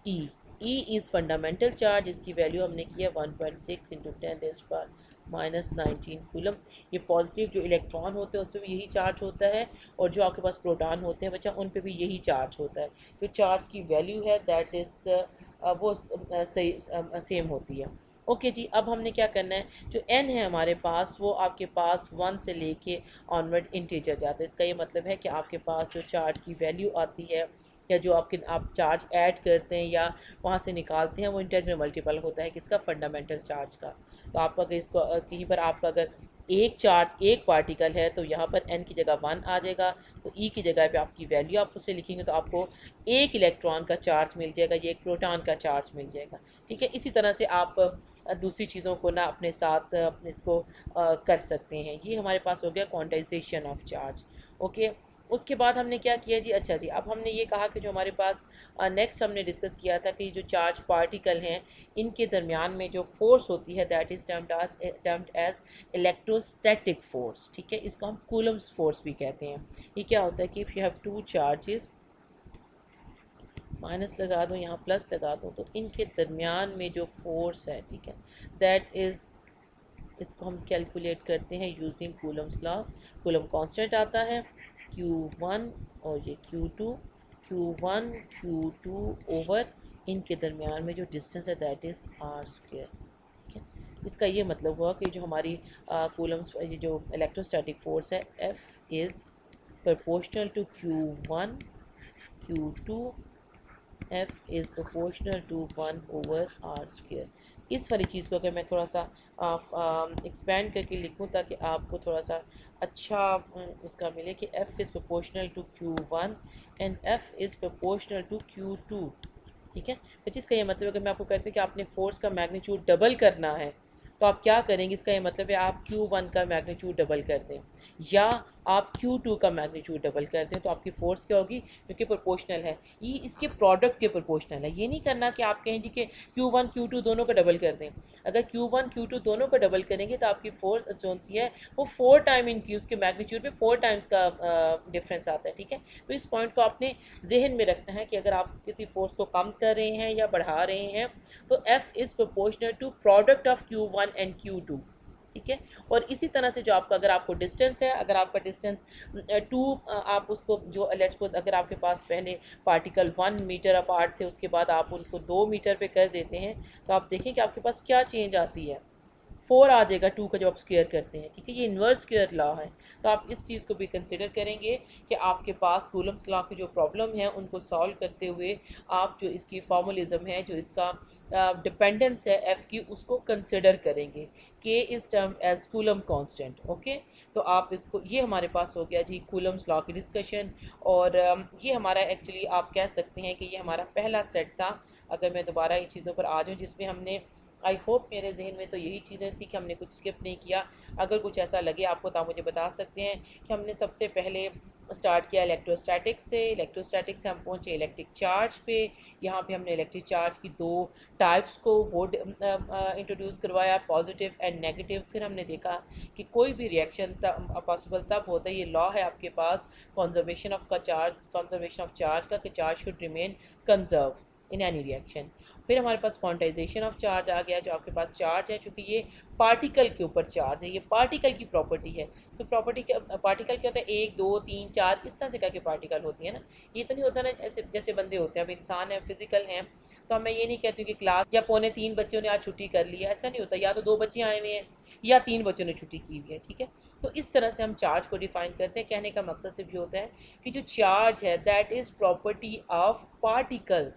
E. E is fundamental charge, इसकी वैल्यू हमने की है 1.6 इंटू 10⁻⁻19 कूलम। ये पॉजिटिव जो इलेक्ट्रॉन होते हैं उस पर भी यही चार्ज होता है, और जो आपके पास प्रोटॉन होते हैं बच्चा उन पे भी यही चार्ज होता है। जो चार्ज की वैल्यू है दैट इज़ वो सही सेम होती है। ओके जी, अब हमने क्या करना है, जो n है हमारे पास वो आपके पास 1 से लेके ऑनवर्ड इंटीजर जाता है। इसका ये मतलब है कि आपके पास जो चार्ज की वैल्यू आती है या जो आप चार्ज ऐड करते हैं या वहाँ से निकालते हैं वो इंटीग्रल मल्टीपल होता है किसका, फंडामेंटल चार्ज का। तो आप अगर इसको कहीं पर आपका अगर एक पार्टिकल है तो यहाँ पर n की जगह 1 आ जाएगा, तो e की जगह पे आपकी वैल्यू आप उससे लिखेंगे तो आपको एक इलेक्ट्रॉन का चार्ज मिल जाएगा, ये एक प्रोटॉन का चार्ज मिल जाएगा। ठीक है, इसी तरह से आप दूसरी चीज़ों को ना अपने साथ इसको कर सकते हैं। ये हमारे पास हो गया क्वांटाइजेशन ऑफ चार्ज। ओके, उसके बाद हमने क्या किया जी, अच्छा जी, अब हमने ये कहा कि जो हमारे पास नेक्स्ट हमने डिस्कस किया था कि जो चार्ज पार्टिकल हैं इनके दरमियान में जो फोर्स होती है that is termed as electrostatic force. ठीक है, इसको हम कूलम्स फोर्स भी कहते हैं। ये क्या होता है कि if you have two charges, minus लगा दो यहाँ प्लस लगा दो, तो इनके दरमियान में जो फोर्स है, ठीक है, दैट इज़, इसको हम कैलकुलेट करते हैं using Coulomb's law. Coulomb constant आता है Q1 और ये Q2, Q1 Q2 ओवर इनके दरमियान में जो डिस्टेंस है दैट इज़ r²। ठीक है, इसका ये मतलब हुआ कि जो हमारी कूलम्स ये जो इलेक्ट्रोस्टैटिक फोर्स है F is proportional to Q1 Q2, F is proportional to 1 over r²। इस वाली चीज़ को अगर मैं थोड़ा सा एक्सपेंड करके लिखूं ताकि आपको थोड़ा सा अच्छा इसका मिले कि F is proportional to Q1 and F is proportional to Q2। ठीक है, तो जिसका ये मतलब अगर मैं आपको कहती हूँ कि आपने फोर्स का मैग्नीट्यूड डबल करना है तो आप क्या करेंगे, इसका ये मतलब है आप Q1 का मैग्नीट्यूड डबल कर दें या आप Q2 का मैग्नीट्यूड डबल कर दें, तो आपकी फोर्स क्या होगी, क्योंकि प्रोपोर्शनल है, ये इसके प्रोडक्ट के प्रोपोर्शनल है। ये नहीं करना कि आप कहें जी कि Q1 Q2 दोनों का डबल कर दें। अगर Q1 Q2 दोनों का डबल करेंगे तो आपकी फोर्स जो सी है वो 4 टाइम इंक्रीज के मैग्नीट्यूड में 4 टाइम्स का डिफरेंस आता है। ठीक है, तो इस पॉइंट को आपने जहन में रखना है कि अगर आप किसी फोर्स को कम कर रहे हैं या बढ़ा रहे हैं तो F is proportional to product of Q1 and Q2। ठीक है। और इसी तरह से जो आपका, अगर आपको डिस्टेंस है, अगर आपका डिस्टेंस 2, आप उसको जो लेट्स सपोज अगर आपके पास पहले पार्टिकल 1 मीटर अपार्ट थे, उसके बाद आप उनको 2 मीटर पे कर देते हैं, तो आप देखें कि आपके पास क्या चेंज आती है, 4 आ जाएगा 2 का जब आप स्क्वायर करते हैं, ठीक है। ये इन्वर्स स्क्वायर लॉ है। तो आप इस चीज़ को भी कंसिडर करेंगे कि आपके पास कूलम्स लॉ की जो प्रॉब्लम है उनको सॉल्व करते हुए आप जो इसकी फॉर्मुलिज्म है, जो इसका डिपेंडेंस है एफ़ की, उसको कंसिडर करेंगे। K is term as Coulomb constant. Okay, तो आप इसको, ये हमारे पास हो गया जी कूलम्स लॉ की डिस्कशन। और ये हमारा एक्चुअली आप कह सकते हैं कि ये हमारा पहला सेट था। अगर मैं दोबारा इन चीज़ों पर आ जाऊँ जिसमें हमने, आई होप मेरे जहन में तो यही चीज़ें थी कि हमने कुछ स्किप नहीं किया। अगर कुछ ऐसा लगे आपको तो आप मुझे बता सकते हैं कि हमने सबसे पहले स्टार्ट किया इलेक्ट्रोस्टैटिक्स से। इलेक्ट्रोस्टैटिक्स से हम पहुँचे इलेक्ट्रिक चार्ज पे। यहाँ पे हमने इलेक्ट्रिक चार्ज की 2 टाइप्स को वो इंट्रोड्यूस करवाया, पॉजिटिव एंड नेगेटिव। फिर हमने देखा कि कोई भी रिएक्शन पॉसिबल तब होता है, ये लॉ है आपके पास कंजर्वेशन ऑफ चार्ज का, कि charge should remain conserve in any reaction. फिर हमारे पास क्वांटाइजेशन ऑफ चार्ज आ गया। जो आपके पास चार्ज है, चूँकि ये पार्टिकल के ऊपर चार्ज है, ये पार्टिकल की प्रॉपर्टी है। तो पार्टिकल क्या होता है, 1 2 3 4 इस तरह से करके पार्टिकल होती है ना। ये तो नहीं होता ना ऐसे जैसे बंदे होते हैं, अब इंसान है, फिजिकल हैं, तो मैं ये नहीं कहती हूँ कि क्लास या 2:45 बच्चों ने आज छुट्टी कर ली है, ऐसा नहीं होता। या तो 2 बच्चे आए हुए हैं या 3 बच्चों ने छुट्टी की हुई है, ठीक है। तो इस तरह से हम चार्ज को डिफाइन करते हैं। कहने का मकसद सिर्फ ये होता है कि जो चार्ज है that is property of particle,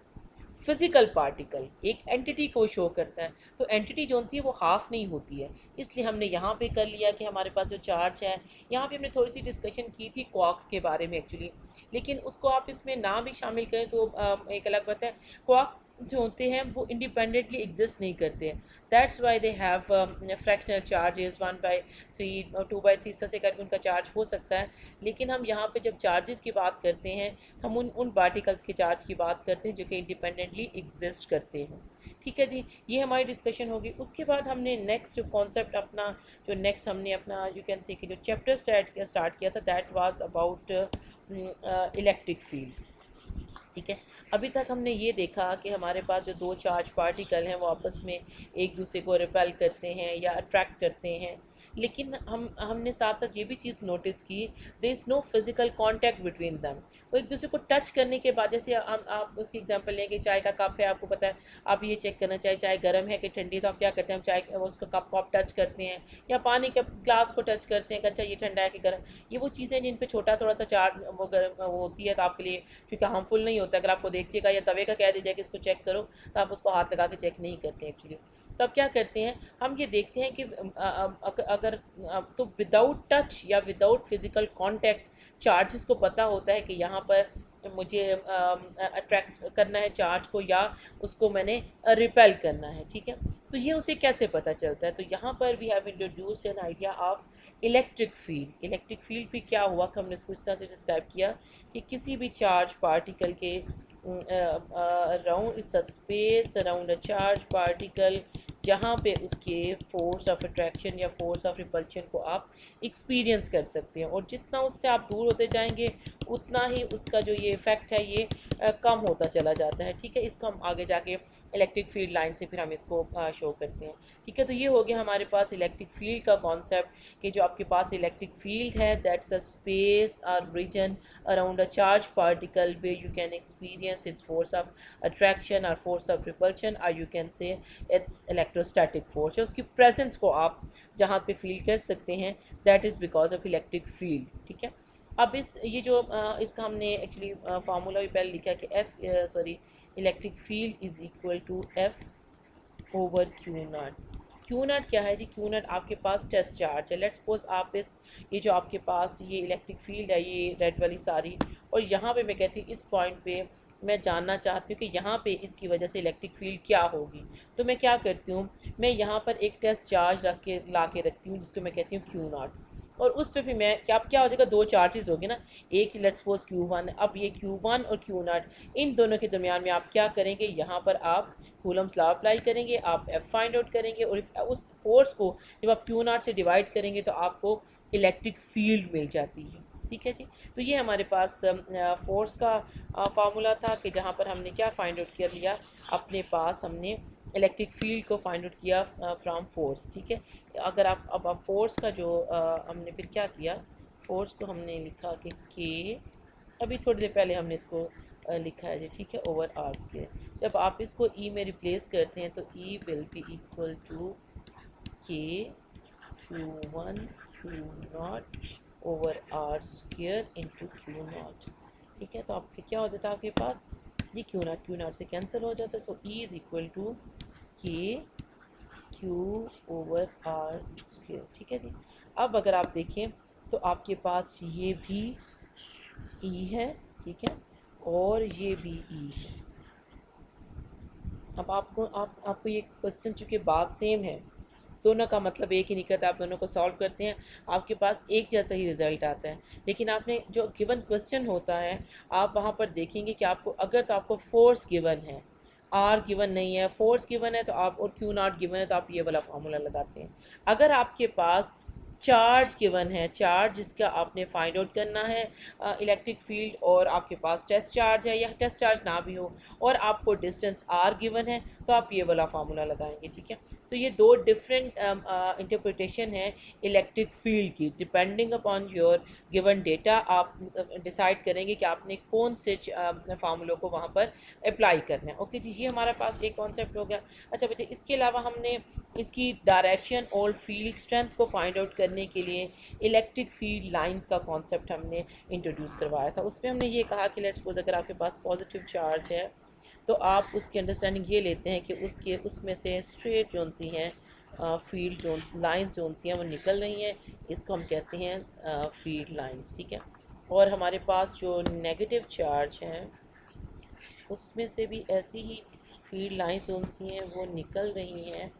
physical particle एक एंटिटी को शो करता है। तो एंटिटी जो सी है वो हाफ नहीं होती है। इसलिए हमने यहाँ पे कर लिया कि हमारे पास जो चार्ज है, यहाँ पे हमने थोड़ी सी डिस्कशन की थी क्वार्क्स के बारे में एक्चुअली, लेकिन उसको आप इसमें ना भी शामिल करें तो एक अलग बात है। क्वार्क्स जो होते हैं वो इंडिपेंडेंटली एग्जिस्ट नहीं करते हैं। That's why they have fractional charges 1/3 और 2/3 इस तरह से करके उनका चार्ज हो सकता है। लेकिन हम यहाँ पे जब चार्जेस की बात करते हैं, हम उन पार्टिकल्स के चार्ज की बात करते हैं जो कि इंडिपेंडेंटली एग्जिस्ट करते हैं, ठीक है जी। ये हमारी डिस्कशन होगी। उसके बाद हमने नेक्स्ट जो कॉन्सेप्ट अपना, जो नेक्स्ट हमने अपना यू कैन से कि जो चैप्टर स्टार्ट किया था, that was about electric field, ठीक है। अभी तक हमने ये देखा कि हमारे पास जो 2 चार्ज पार्टिकल हैं वो आपस में एक दूसरे को रिपेल करते हैं या अट्रैक्ट करते हैं। लेकिन हमने साथ साथ ये भी चीज़ नोटिस की, there is no physical contact between them. वो एक दूसरे को टच करने के बाद, जैसे हम आप उसकी एग्जांपल लें कि चाय का कप है, आपको पता है, आप ये चेक करना चाहिए चाय गर्म है कि ठंडी, तो आप क्या करते हैं, हम चाय उसको कप को आप टच करते हैं, या पानी के ग्लास को टच करते हैं कि अच्छा ये ठंडा है कि गर्म। ये वो चीज़ें जिन पे छोटा थोड़ा सा चार्ज वो गर्म वो होती है, तो आपके लिए क्योंकि हार्मफुल नहीं होता। अगर आपको देखिएगा या तवे का कह दीजिए कि इसको चेक करो, तो आप उसको हाथ लगा के चेक नहीं करते हैं एक्चुअली। तो अब क्या करते हैं, हम ये देखते हैं कि अगर तो विदाउट टच या विदाउट फिजिकल कांटेक्ट चार्जेस को पता होता है कि यहाँ पर मुझे अट्रैक्ट करना है चार्ज को या उसको मैंने रिपेल करना है, ठीक है। तो ये उसे कैसे पता चलता है, तो यहाँ पर we have introduced an idea of electric field. Electric field भी क्या हुआ कि हमने इसको इस तरह से डिस्क्राइब किया कि किसी भी चार्ज पार्टिकल के around it's a space around a charge particle, जहाँ पे उसके फोर्स ऑफ अट्रैक्शन या फोर्स ऑफ रिपल्शन को आप एक्सपीरियंस कर सकते हैं। और जितना उससे आप दूर होते जाएंगे उतना ही उसका जो ये इफ़ेक्ट है ये कम होता चला जाता है, ठीक है। इसको हम आगे जाके इलेक्ट्रिक फील्ड लाइन से फिर हम इसको शो करते हैं, ठीक है। तो ये हो गया हमारे पास इलेक्ट्रिक फील्ड का कॉन्सेप्ट कि जो आपके पास इलेक्ट्रिक फील्ड है that's a space or region around a charge particle where you can experience its force of attraction or force of repulsion, और you can say its electrostatic force है, उसकी presence को आप जहाँ पे फील कर सकते हैं, that is because of electric field, ठीक है। अब ये जो इसका हमने एक्चुअली फार्मूला भी पहले लिखा कि electric field is equal to F over Q naught. Q naught क्या है जी, क्यू नॉट आपके पास टेस्ट चार्ज है। लेट्स सपोज आप ये जो आपके पास ये इलेक्ट्रिक फील्ड है, ये रेड वाली सारी, और यहाँ पे मैं कहती हूँ इस पॉइंट पे मैं जानना चाहती हूँ कि यहाँ पे इसकी वजह से इलेक्ट्रिक फील्ड क्या होगी। तो मैं क्या करती हूँ, मैं यहाँ पर एक टेस्ट चार्ज ला के रखती हूँ जिसको मैं कहती हूँ क्यू नॉट, और उस पर भी मैं क्या हो जाएगा, 2 चार्जेस होगी ना, एक लेट्स सपोज Q1। अब ये Q1 और Q0 इन दोनों के दरमियान में आप क्या करेंगे, यहाँ पर आप कूलम्स लॉ अप्लाई करेंगे, आप F फाइंड आउट करेंगे, और उस फोर्स को जब आप Q0 से डिवाइड करेंगे तो आपको इलेक्ट्रिक फील्ड मिल जाती है, ठीक है जी। तो ये हमारे पास फोर्स का फार्मूला था कि जहाँ पर हमने क्या फाइंड आउट कर लिया, अपने पास हमने इलेक्ट्रिक फील्ड को फाइंड आउट किया फ्रॉम फोर्स, ठीक है। अगर आप फोर्स का जो हमने फिर क्या किया, फोर्स को हमने लिखा कि के, अभी थोड़ी देर पहले हमने इसको लिखा है जी, ठीक है, ओवर आर स्क्वायर। जब आप इसको ई में रिप्लेस करते हैं तो ई विल बी इक्वल टू के Q1 Q0 over are square into Q0, ठीक है। तो आपके क्या हो जाता है, आपके पास ये Q0 से कैंसिल हो जाता है, सो E इज़ इक्वल टू के Q ओवर आर स्क्वायर, ठीक है जी। अब अगर आप देखें तो आपके पास ये भी E है, ठीक है, और ये भी E है। अब आपको ये क्वेश्चन चूँकि बात सेम है, दोनों का मतलब एक ही निकलता है, आप दोनों को सॉल्व करते हैं, आपके पास एक जैसा ही रिजल्ट आता है। लेकिन आपने जो गिवन क्वेश्चन होता है, आप वहाँ पर देखेंगे कि आपको अगर तो आपको फोर्स गिवन है, आर गिवन नहीं है, फोर्स गिवन है तो आप, और क्यू नॉट गिवन है तो आप ये वाला फार्मूला लगाते हैं। अगर आपके पास चार्ज गिवन है, चार्ज जिसका आपने फाइंड आउट करना है इलेक्ट्रिक फील्ड, और आपके पास टेस्ट चार्ज है या टेस्ट चार्ज ना भी हो, और आपको डिस्टेंस आर गिवन है, तो आप ये वाला फार्मूला लगाएंगे, ठीक है। तो ये दो डिफरेंट इंटरप्रिटेशन है इलेक्ट्रिक फील्ड की। Depending upon your given data आप डिसाइड करेंगे कि आपने कौन से फार्मूलों को वहाँ पर अप्लाई करना है। ओके जी, ये हमारा पास एक कॉन्सेप्ट हो गया। अच्छा बच्चे, इसके अलावा हमने इसकी डायरेक्शन और फील्ड स्ट्रेंथ को फाइंड आउट करने के लिए इलेक्ट्रिक फील्ड लाइंस का कॉन्सेप्ट हमने इंट्रोड्यूस करवाया था। उसमें हमने ये कहा कि लेट्स सपोज अगर आपके पास पॉजिटिव चार्ज है तो आप उसकी अंडरस्टैंडिंग ये लेते हैं कि उसमें से स्ट्रेट जोन सी हैं फील्ड जोन लाइंस जोन सी हैं वो निकल रही हैं, इसको हम कहते हैं फील्ड लाइंस, ठीक है। और हमारे पास जो नेगेटिव चार्ज हैं उसमें से भी ऐसी ही फील्ड लाइंस जोन सी हैं वो निकल रही हैं,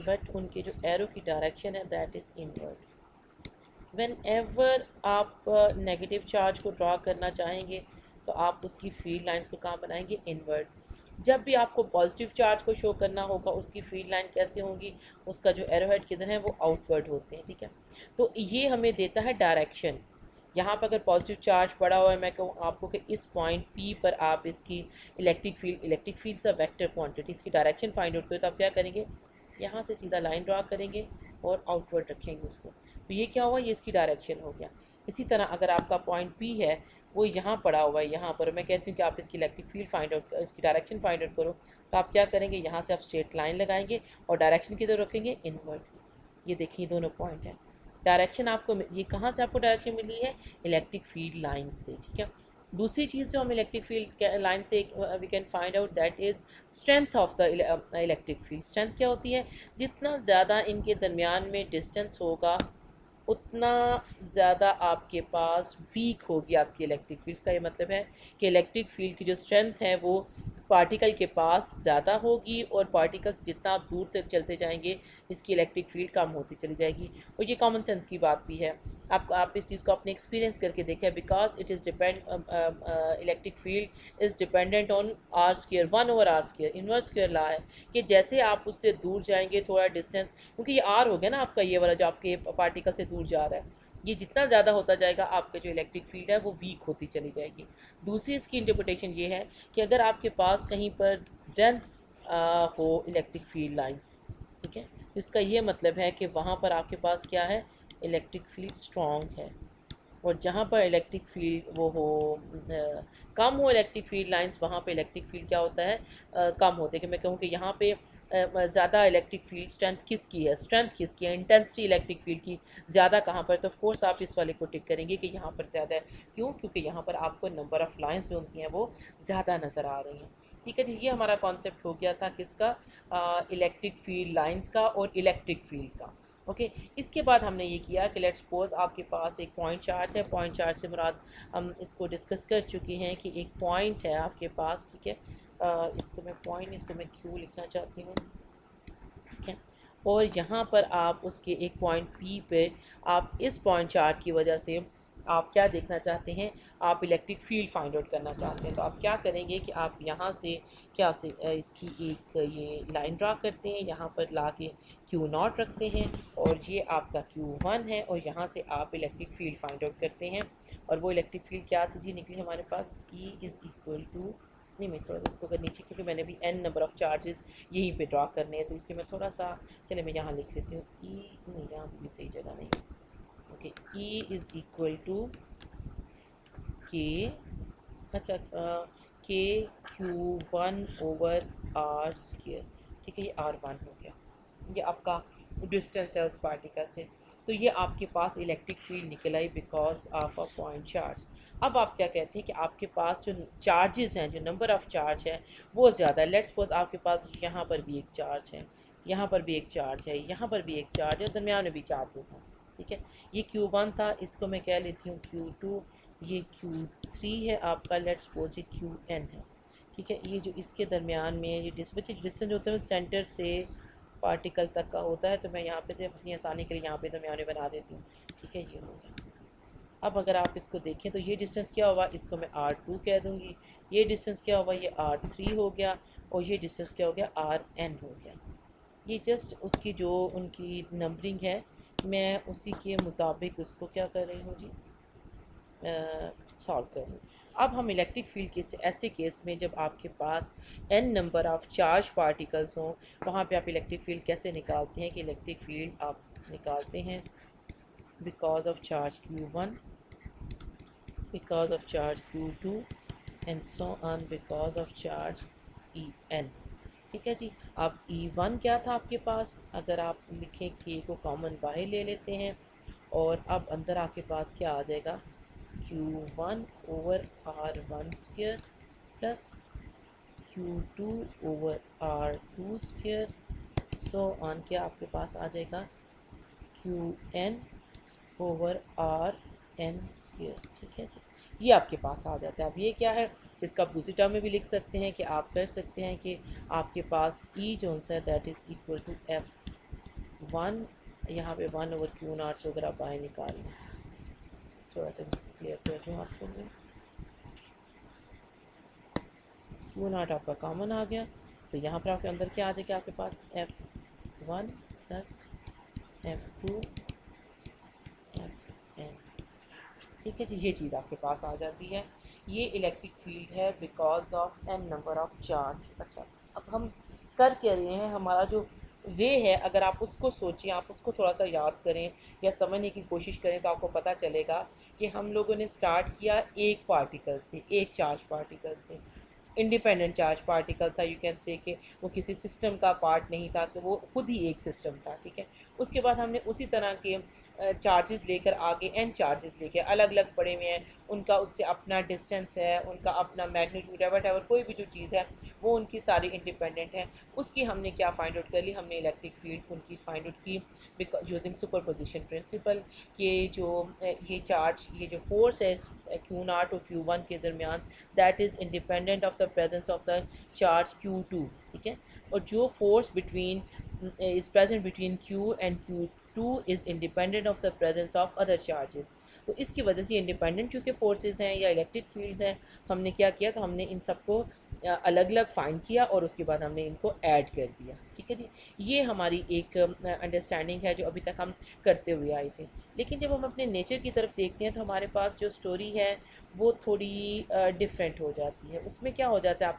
बट उनके जो एरो की डायरेक्शन है that is inward. When ever आप नेगेटिव चार्ज को ड्रा करना चाहेंगे तो आप उसकी फील्ड लाइंस को कहाँ बनाएंगे, इनवर्ड। जब भी आपको पॉजिटिव चार्ज को शो करना होगा उसकी फील्ड लाइन कैसे होंगी, उसका जो एरोहेड किधर है वो आउटवर्ड होते हैं, ठीक है। तो ये हमें देता है डायरेक्शन। यहाँ पर अगर पॉजिटिव चार्ज पड़ा हुआ है, मैं कहूँ आपको कि इस पॉइंट P पर आप इसकी इलेक्ट्रिक फील्ड से वेक्टर क्वांटिटी, इसकी डायरेक्शन फाइंड आउट करें, तो आप क्या करेंगे, यहाँ से सीधा लाइन ड्रा करेंगे और आउटवर्ड रखेंगे उसको, तो ये क्या हुआ, ये इसकी डायरेक्शन हो गया। इसी तरह अगर आपका पॉइंट P है वो यहाँ पड़ा हुआ है, यहाँ पर मैं कहती हूँ कि आप इसकी इलेक्ट्रिक फील्ड फाइंड आउट, इसकी डायरेक्शन फाइंड आउट करो, तो आप क्या करेंगे, यहाँ से आप स्ट्रेट लाइन लगाएंगे और डायरेक्शन किधर रखेंगे, इनवर्ड। ये देखिए दोनों पॉइंट हैं। डायरेक्शन आपको ये कहाँ से आपको डायरेक्शन मिली है, इलेक्ट्रिक फील्ड लाइन से, ठीक है। दूसरी चीज़ जो हम इलेक्ट्रिक फील्ड लाइन से we can find out that is strength of the electric field. Strength क्या होती है, जितना ज़्यादा इनके दरमियान में डिस्टेंस होगा उतना ज़्यादा आपके पास वीक होगी आपकी इलेक्ट्रिक फील्ड। का ये मतलब है कि इलेक्ट्रिक फील्ड की जो स्ट्रेंथ है वो पार्टिकल के पास ज़्यादा होगी, और पार्टिकल्स जितना आप दूर तक चलते जाएंगे इसकी इलेक्ट्रिक फील्ड कम होती चली जाएगी। और ये कॉमन सेंस की बात भी है, आप इस चीज़ को अपने एक्सपीरियंस करके देखें, because it is electric field is dependent on R square, 1/r², inverse square law है कि जैसे आप उससे दूर जाएंगे थोड़ा डिस्टेंस, क्योंकि ये आर हो गया ना आपका, ये वाला जो आपके पार्टिकल से दूर जा रहा है, ये जितना ज़्यादा होता जाएगा आपका जो इलेक्ट्रिक फील्ड है वो वीक होती चली जाएगी। दूसरी इसकी इंटरप्रिटेशन ये है कि अगर आपके पास कहीं पर डेंस हो इलेक्ट्रिक फील्ड लाइंस, ठीक है, तो इसका ये मतलब है कि वहाँ पर आपके पास क्या है, इलेक्ट्रिक फील्ड स्ट्रॉन्ग है। और जहाँ पर इलेक्ट्रिक फील्ड वो हो कम हो इलेक्ट्रिक फील्ड लाइंस, वहाँ पे इलेक्ट्रिक फील्ड क्या होता है, कम होते हैं। कि मैं कहूँ कि यहाँ पे ज़्यादा इलेक्ट्रिक फील्ड स्ट्रेंथ किसकी है, इंटेंसिटी इलेक्ट्रिक फील्ड की ज़्यादा कहाँ पर, तो ऑफ कोर्स आप इस वाले को टिक करेंगे कि यहाँ पर ज़्यादा है। क्यों, क्योंकि यहाँ पर आपको नंबर ऑफ़ लाइंस जो हैं वो ज़्यादा नज़र आ रही हैं, ठीक है जी। ये हमारा कॉन्सेप्ट हो गया था किसका, इलेक्ट्रिक फील्ड लाइंस का और इलेक्ट्रिक फील्ड का। ओके, इसके बाद हमने ये किया कि लेट्स सपोज आपके पास एक पॉइंट चार्ज है। पॉइंट चार्ज से मुराद हम इसको डिस्कस कर चुके हैं कि एक पॉइंट है आपके पास, ठीक है, इसको मैं क्यू लिखना चाहती हूँ, ठीक है। और यहाँ पर आप उसके एक पॉइंट P पे आप इस पॉइंट चार्ज की वजह से आप क्या देखना चाहते हैं, आप इलेक्ट्रिक फील्ड फाइंड आउट करना चाहते हैं। तो आप क्या करेंगे कि आप यहाँ से इसकी एक ये लाइन ड्रा करते हैं, यहाँ पर ला के Q0 रखते हैं, और ये आपका Q1 है, और यहाँ से आप इलेक्ट्रिक फील्ड फाइंड आउट करते हैं। और वो इलेक्ट्रिक फील्ड क्या थी जी, निकली हमारे पास E इज़ इक्वल टू नहीं, मैं थोड़ा सा इसको अगर नीचे, क्योंकि मैंने भी n नंबर ऑफ़ चार्जेस यहीं पे ड्रा करने हैं, तो इसलिए मैं थोड़ा सा, चले मैं यहाँ लिख लेती हूँ E, नहीं यहाँ भी सही जगह नहीं है। Okay, E is equal to K, अच्छा के Q1/R², ठीक है, ये R1 हो गया, ये आपका डिस्टेंस है उस पार्टिकल से। तो ये आपके पास इलेक्ट्रिक फील्ड निकल आई because of a point charge. अब आप क्या कहते हैं कि आपके पास जो चार्जेस हैं, जो नंबर ऑफ़ चार्ज है वो ज़्यादा है। लेट्स सपोज आपके पास यहाँ पर भी एक चार्ज है, यहाँ पर भी एक चार्ज है, यहाँ पर भी एक चार्ज है, दरमियान में भी चार्जेस हैं, ठीक है। ये Q1 था, इसको मैं कह लेती हूँ Q2, ये Q3 है आपका, लेट्स सपोज ये Qn है, ठीक है। ये जो इसके दरमियान में ये डिस्टेंस होता है सेंटर से पार्टिकल तक का होता है, तो मैं यहाँ पे सिर्फ अपनी आसानी के लिए यहाँ पे दरमियाने बना देती हूँ, ठीक है, ये हो गया। अब अगर आप इसको देखें तो ये डिस्टेंस क्या हुआ, इसको मैं R2 कह दूँगी, ये डिस्टेंस क्या हुआ, ये R3 हो गया, और ये डिस्टेंस क्या हो गया, Rn हो गया। ये जस्ट उसकी जो उनकी नंबरिंग है, मैं उसी के मुताबिक उसको क्या कर रही हूँ जी, सॉल्व कर रही हूँ। अब हम इलेक्ट्रिक फील्ड के ऐसे केस में जब आपके पास n number of charge particles हों, वहाँ पे आप इलेक्ट्रिक फील्ड कैसे निकालते हैं कि इलेक्ट्रिक फील्ड आप निकालते हैं because of charge Q1, because of charge Q2 and so on because of charge En, ठीक है जी। अब E1 क्या था आपके पास, अगर आप लिखें K को कॉमन बाहर ले लेते हैं, और अब अंदर आपके पास क्या आ जाएगा, Q1/R1² plus Q2/R2², so on क्या आपके पास आ जाएगा, Qn/Rn², ठीक है जी। ये आपके पास आ जाता है। अब ये क्या है, इसका आप दूसरी टर्म में भी लिख सकते हैं कि आप कर सकते हैं कि आपके पास E जो सा है that is equal to F1, यहाँ पे 1/Q0 को अगर आप बाहर निकाल लें, थोड़ा सा इसको क्लियर कर दूँ आपको मैं, Q0 आपका कॉमन आ गया, तो यहाँ पर आपके अंदर क्या आ जाएगा, आपके पास F1 प्लस F2 Fn, ठीक है जी। ये चीज़ आपके पास आ जाती है, ये इलेक्ट्रिक फील्ड है because of n number of charge. अच्छा, अब हम कर क्या रहे हैं, हमारा जो वे है अगर आप उसको सोचें, आप उसको थोड़ा सा याद करें या समझने की कोशिश करें, तो आपको पता चलेगा कि हम लोगों ने स्टार्ट किया एक पार्टिकल से, एक चार्ज पार्टिकल से, इंडिपेंडेंट चार्ज पार्टिकल था, यू कैन से कि वो किसी सिस्टम का पार्ट नहीं था, कि वो खुद ही एक सिस्टम था, ठीक है। उसके बाद हमने उसी तरह के चार्जेस लेकर आगे n चार्जेस लेके अलग अलग पड़े हुए हैं, उनका उससे अपना डिस्टेंस है, उनका अपना मैग्नीट्यूड है, वट एवर कोई भी जो चीज़ है वो उनकी सारी इंडिपेंडेंट है। उसकी हमने क्या फाइंड आउट कर ली, हमने इलेक्ट्रिक फील्ड उनकी फाइंड आउट की यूजिंग सुपरपोजिशन प्रिंसिपल, कि जो ये चार्ज, ये जो फोर्स है Q0 और Q1 के दरमियान, that is independent of the presence of the charge Q2, ठीक है। और जो force between is present between Q and Q2 is independent of the presence of other charges. तो इसकी वजह से इंडिपेंडेंट चूँकि फोर्सेस हैं या इलेक्ट्रिक फील्ड्स हैं, हमने क्या किया, तो हमने इन सबको अलग अलग फाइंड किया और उसके बाद हमने इनको ऐड कर दिया, ठीक है जी। ये हमारी एक अंडरस्टैंडिंग है जो अभी तक हम करते हुए आए थे। लेकिन जब हम अपने नेचर की तरफ देखते हैं तो हमारे पास जो स्टोरी है वो थोड़ी डिफरेंट हो जाती है। उसमें क्या हो जाता है,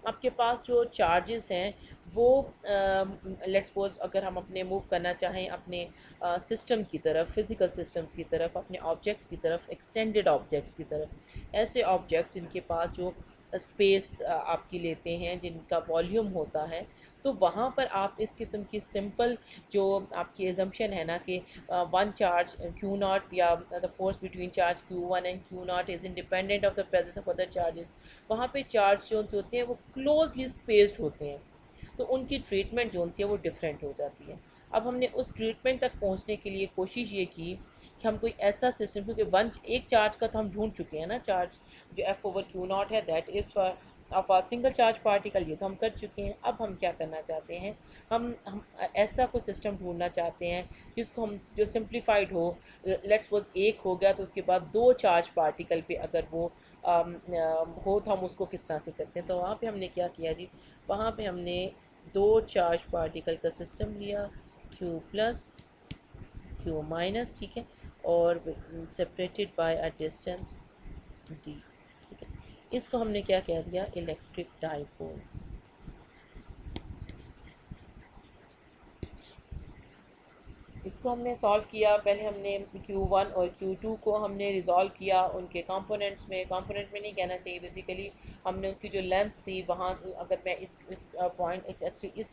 आपके पास जो चार्जेस हैं वो लेट्स सपोज अगर हम अपने मूव करना चाहें अपने सिस्टम की तरफ, फिज़िकल सिस्टम्स की तरफ, अपने ऑब्जेक्ट्स की तरफ, एक्सटेंडेड ऑब्जेक्ट्स की तरफ, ऐसे ऑब्जेक्ट्स जिनके पास जो स्पेस आपकी लेते हैं, जिनका वॉल्यूम होता है, तो वहाँ पर आप इस किस्म की सिंपल जो आपकी एजम्पशन है ना कि वन चार्ज Q0 या the force between charge Q1 and Q0 is independent of the presence of other charges, वहाँ पे चार्ज जोन्स होते हैं वो क्लोजली स्पेस्ड होते हैं, तो उनकी ट्रीटमेंट जो सी है वो डिफरेंट हो जाती है। अब हमने उस ट्रीटमेंट तक पहुंचने के लिए कोशिश ये की कि हम कोई ऐसा सिस्टम, क्योंकि एक चार्ज का तो हम ढूंढ चुके हैं ना, चार्ज जो F/Q0 है that is for of a single charge particle, ये तो हम कर चुके हैं। अब हम क्या करना चाहते हैं, हम ऐसा कोई सिस्टम ढूंढना चाहते हैं जिसको हम, जो सिंप्लीफाइड हो, लेट्स सपोज एक हो गया तो उसके बाद दो चार्ज पार्टिकल पे अगर वो हो तो हम उसको किस तरह से करते हैं। तो वहाँ पे हमने क्या किया जी, वहाँ पे हमने दो चार्ज पार्टिकल का सिस्टम लिया, Q+, Q-, ठीक है, और separated by a distance d, ठीक है। इसको हमने क्या कह दिया, इलेक्ट्रिक डाइपोल। इसको हमने सॉल्व किया, पहले हमने Q1 और Q2 को हमने रिज़ॉल्व किया उनके कंपोनेंट्स में, कंपोनेंट में नहीं कहना चाहिए बेसिकली, हमने उनकी जो लेंथ्स थी वहाँ, अगर मैं इस पॉइंट एक्चुअली इस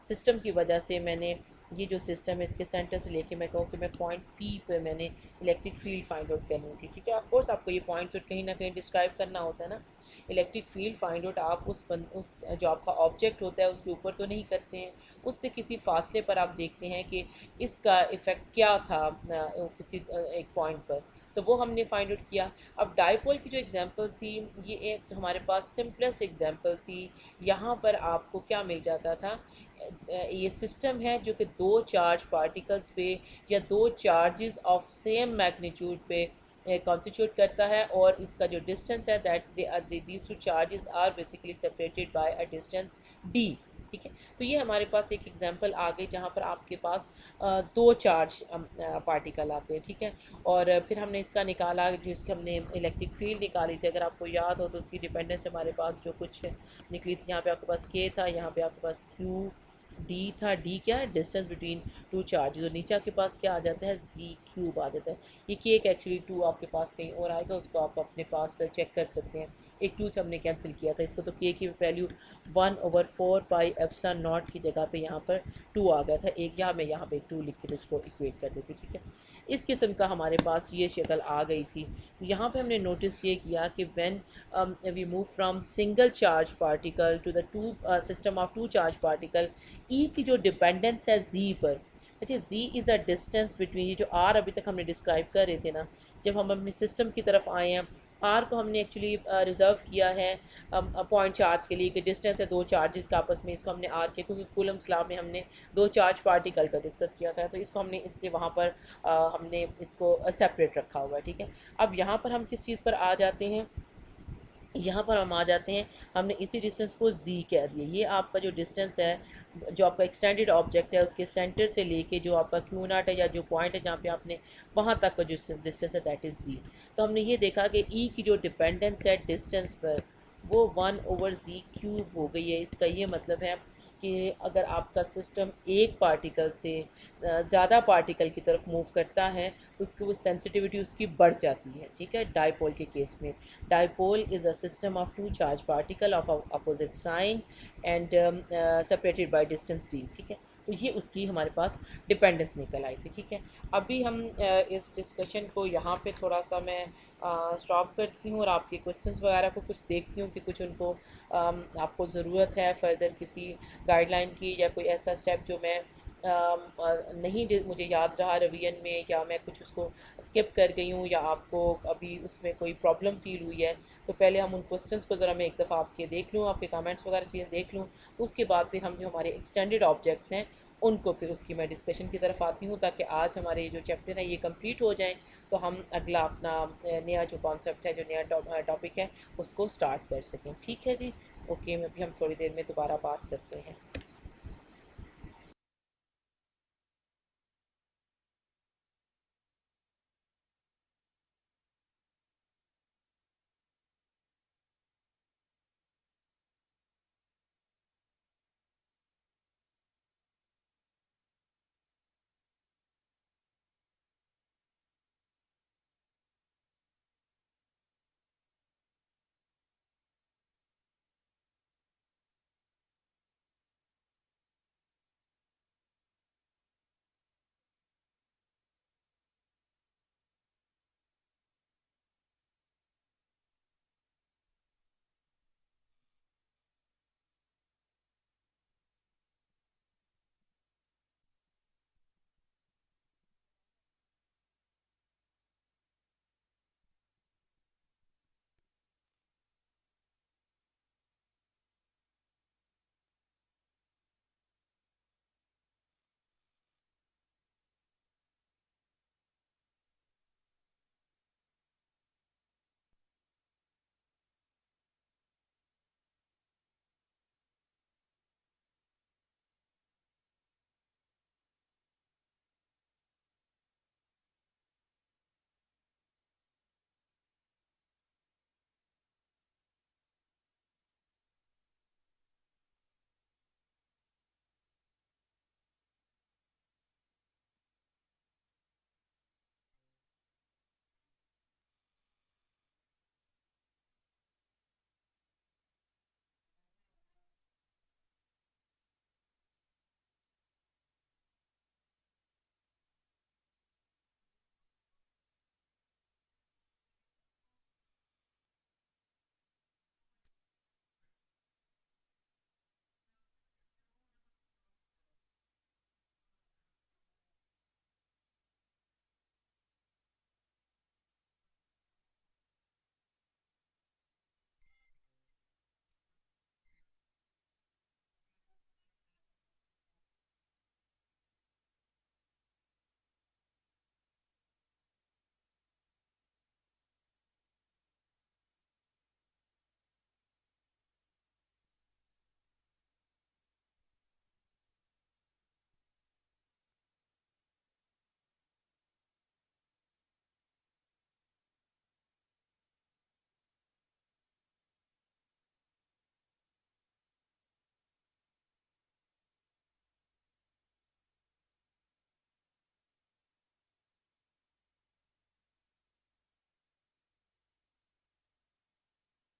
सिस्टम की वजह से मैंने ये जो सिस्टम है इसके सेंटर से लेके मैं कहूँ कि मैं पॉइंट P पे मैंने इलेक्ट्रिक फील्ड फाइंड आउट करनी थी, ठीक है। ऑफ कोर्स आपको ये पॉइंट तो कहीं ना कहीं डिस्क्राइब करना होता है ना। इलेक्ट्रिक फील्ड फाइंड आउट आप उस जो आपका ऑब्जेक्ट होता है उसके ऊपर तो नहीं करते हैं, उससे किसी फासले पर आप देखते हैं कि इसका इफ़ेक्ट क्या था किसी एक पॉइंट पर, तो वो हमने फाइंड आउट किया। अब डाइपोल की जो एग्जांपल थी ये एक हमारे पास सिंपलेस्ट एग्जांपल थी। यहाँ पर आपको क्या मिल जाता था, ये सिस्टम है जो कि दो चार्ज पार्टिकल्स पे या दो चार्जेस ऑफ सेम मैग्नीट्यूड पे कॉन्स्टिट्यूट करता है, और इसका जो डिस्टेंस है that these two charges are basically separated by a distance d, ठीक है। तो ये हमारे पास एक एग्जांपल आ गई जहाँ पर आपके पास दो चार्ज पार्टिकल आते हैं, ठीक है। और फिर हमने इसका निकाला, जिसके हमने इलेक्ट्रिक फील्ड निकाली थी, अगर आपको याद हो तो उसकी डिपेंडेंस हमारे पास जो कुछ निकली थी, यहाँ पे आपके पास k था, यहाँ पे आपके पास q d था। d क्या है, डिस्टेंस बिटवीन टू चार्जेस, और नीचे आपके पास क्या आ जाता है, z क्यूब आ जाता है। ये k एक एक्चुअली 2 आपके पास कहीं और आएगा, उसको आप अपने पास चेक कर सकते हैं, एक 2 से हमने कैंसिल किया था इसको, तो k की वैल्यू 1/4 पाई एप्सिलॉन नॉट की जगह पे यहाँ पर 2 आ गया था, एक मैं यहाँ पे 2 लिख के तो इसको इक्वेट कर देती, ठीक है। इस किस्म का हमारे पास ये शक्ल आ गई थी। तो यहाँ पे हमने नोटिस ये किया कि when we move from single charge particle to the system of two charge particle, E की जो डिपेंडेंस है जी पर, अच्छा G is a distance between, ये जो आर अभी तक हमने डिस्क्राइब कर रहे थे ना, जब हम अपने सिस्टम की तरफ आए हैं, आर को हमने एक्चुअली रिज़र्व किया है पॉइंट चार्ज के लिए कि डिस्टेंस है दो चार्जेस का आपस में, इसको हमने आर के, क्योंकि कूलम्स लॉ में हमने दो चार्ज पार्टिकल का डिस्कस किया था, तो इसको हमने इसलिए वहाँ पर हमने इसको सेपरेट रखा हुआ है, ठीक है। अब यहाँ पर हम किस चीज़ पर आ जाते हैं, यहाँ पर हम आ जाते हैं, हमने इसी डिस्टेंस को z कह दिया। ये आपका जो डिस्टेंस है, जो आपका एक्सटेंडेड ऑब्जेक्ट है उसके सेंटर से लेके जो आपका Q0 है या जो पॉइंट है जहाँ पे आपने वहाँ तक का जो डिस्टेंस है दैट इज़ z। तो हमने ये देखा कि e की जो डिपेंडेंस है डिस्टेंस पर वो 1/z³ हो गई है। इसका ये मतलब है कि अगर आपका सिस्टम एक पार्टिकल से ज़्यादा पार्टिकल की तरफ मूव करता है तो उसकी वो सेंसिटिविटी उसकी बढ़ जाती है, ठीक है। डाइपोल के केस में, dipole is a system of two charge particle of opposite sign and separated by distance d, ठीक है। तो ये उसकी हमारे पास डिपेंडेंस निकल आई थी, ठीक है। अभी हम इस डिस्कशन को यहाँ पे थोड़ा सा मैं स्टॉप करती हूँ और आपके क्वेश्चंस वगैरह को कुछ देखती हूँ कि कुछ उनको आपको ज़रूरत है फर्दर किसी गाइडलाइन की, या कोई ऐसा स्टेप जो मैं नहीं मुझे याद रहा रिवीजन में, या मैं कुछ उसको स्किप कर गई हूँ, या आपको अभी उसमें कोई प्रॉब्लम फील हुई है, तो पहले हम उन क्वेश्चंस को ज़रा मैं एक दफ़ा आपके देख लूँ, आपके कमेंट्स वगैरह चीज़ें देख लूँ, तो उसके बाद फिर हम जो हमारे एक्सटेंडेड ऑब्जेक्ट्स हैं उनको फिर उसकी मैं डिस्कशन की तरफ आती हूँ, ताकि आज हमारे जो चैप्टर है ये कंप्लीट हो जाएं, तो हम अगला अपना नया जो कॉन्सेप्ट है, जो नया टॉपिक है उसको स्टार्ट कर सकें, ठीक है जी। ओके, अभी हम थोड़ी देर में दोबारा बात करते हैं।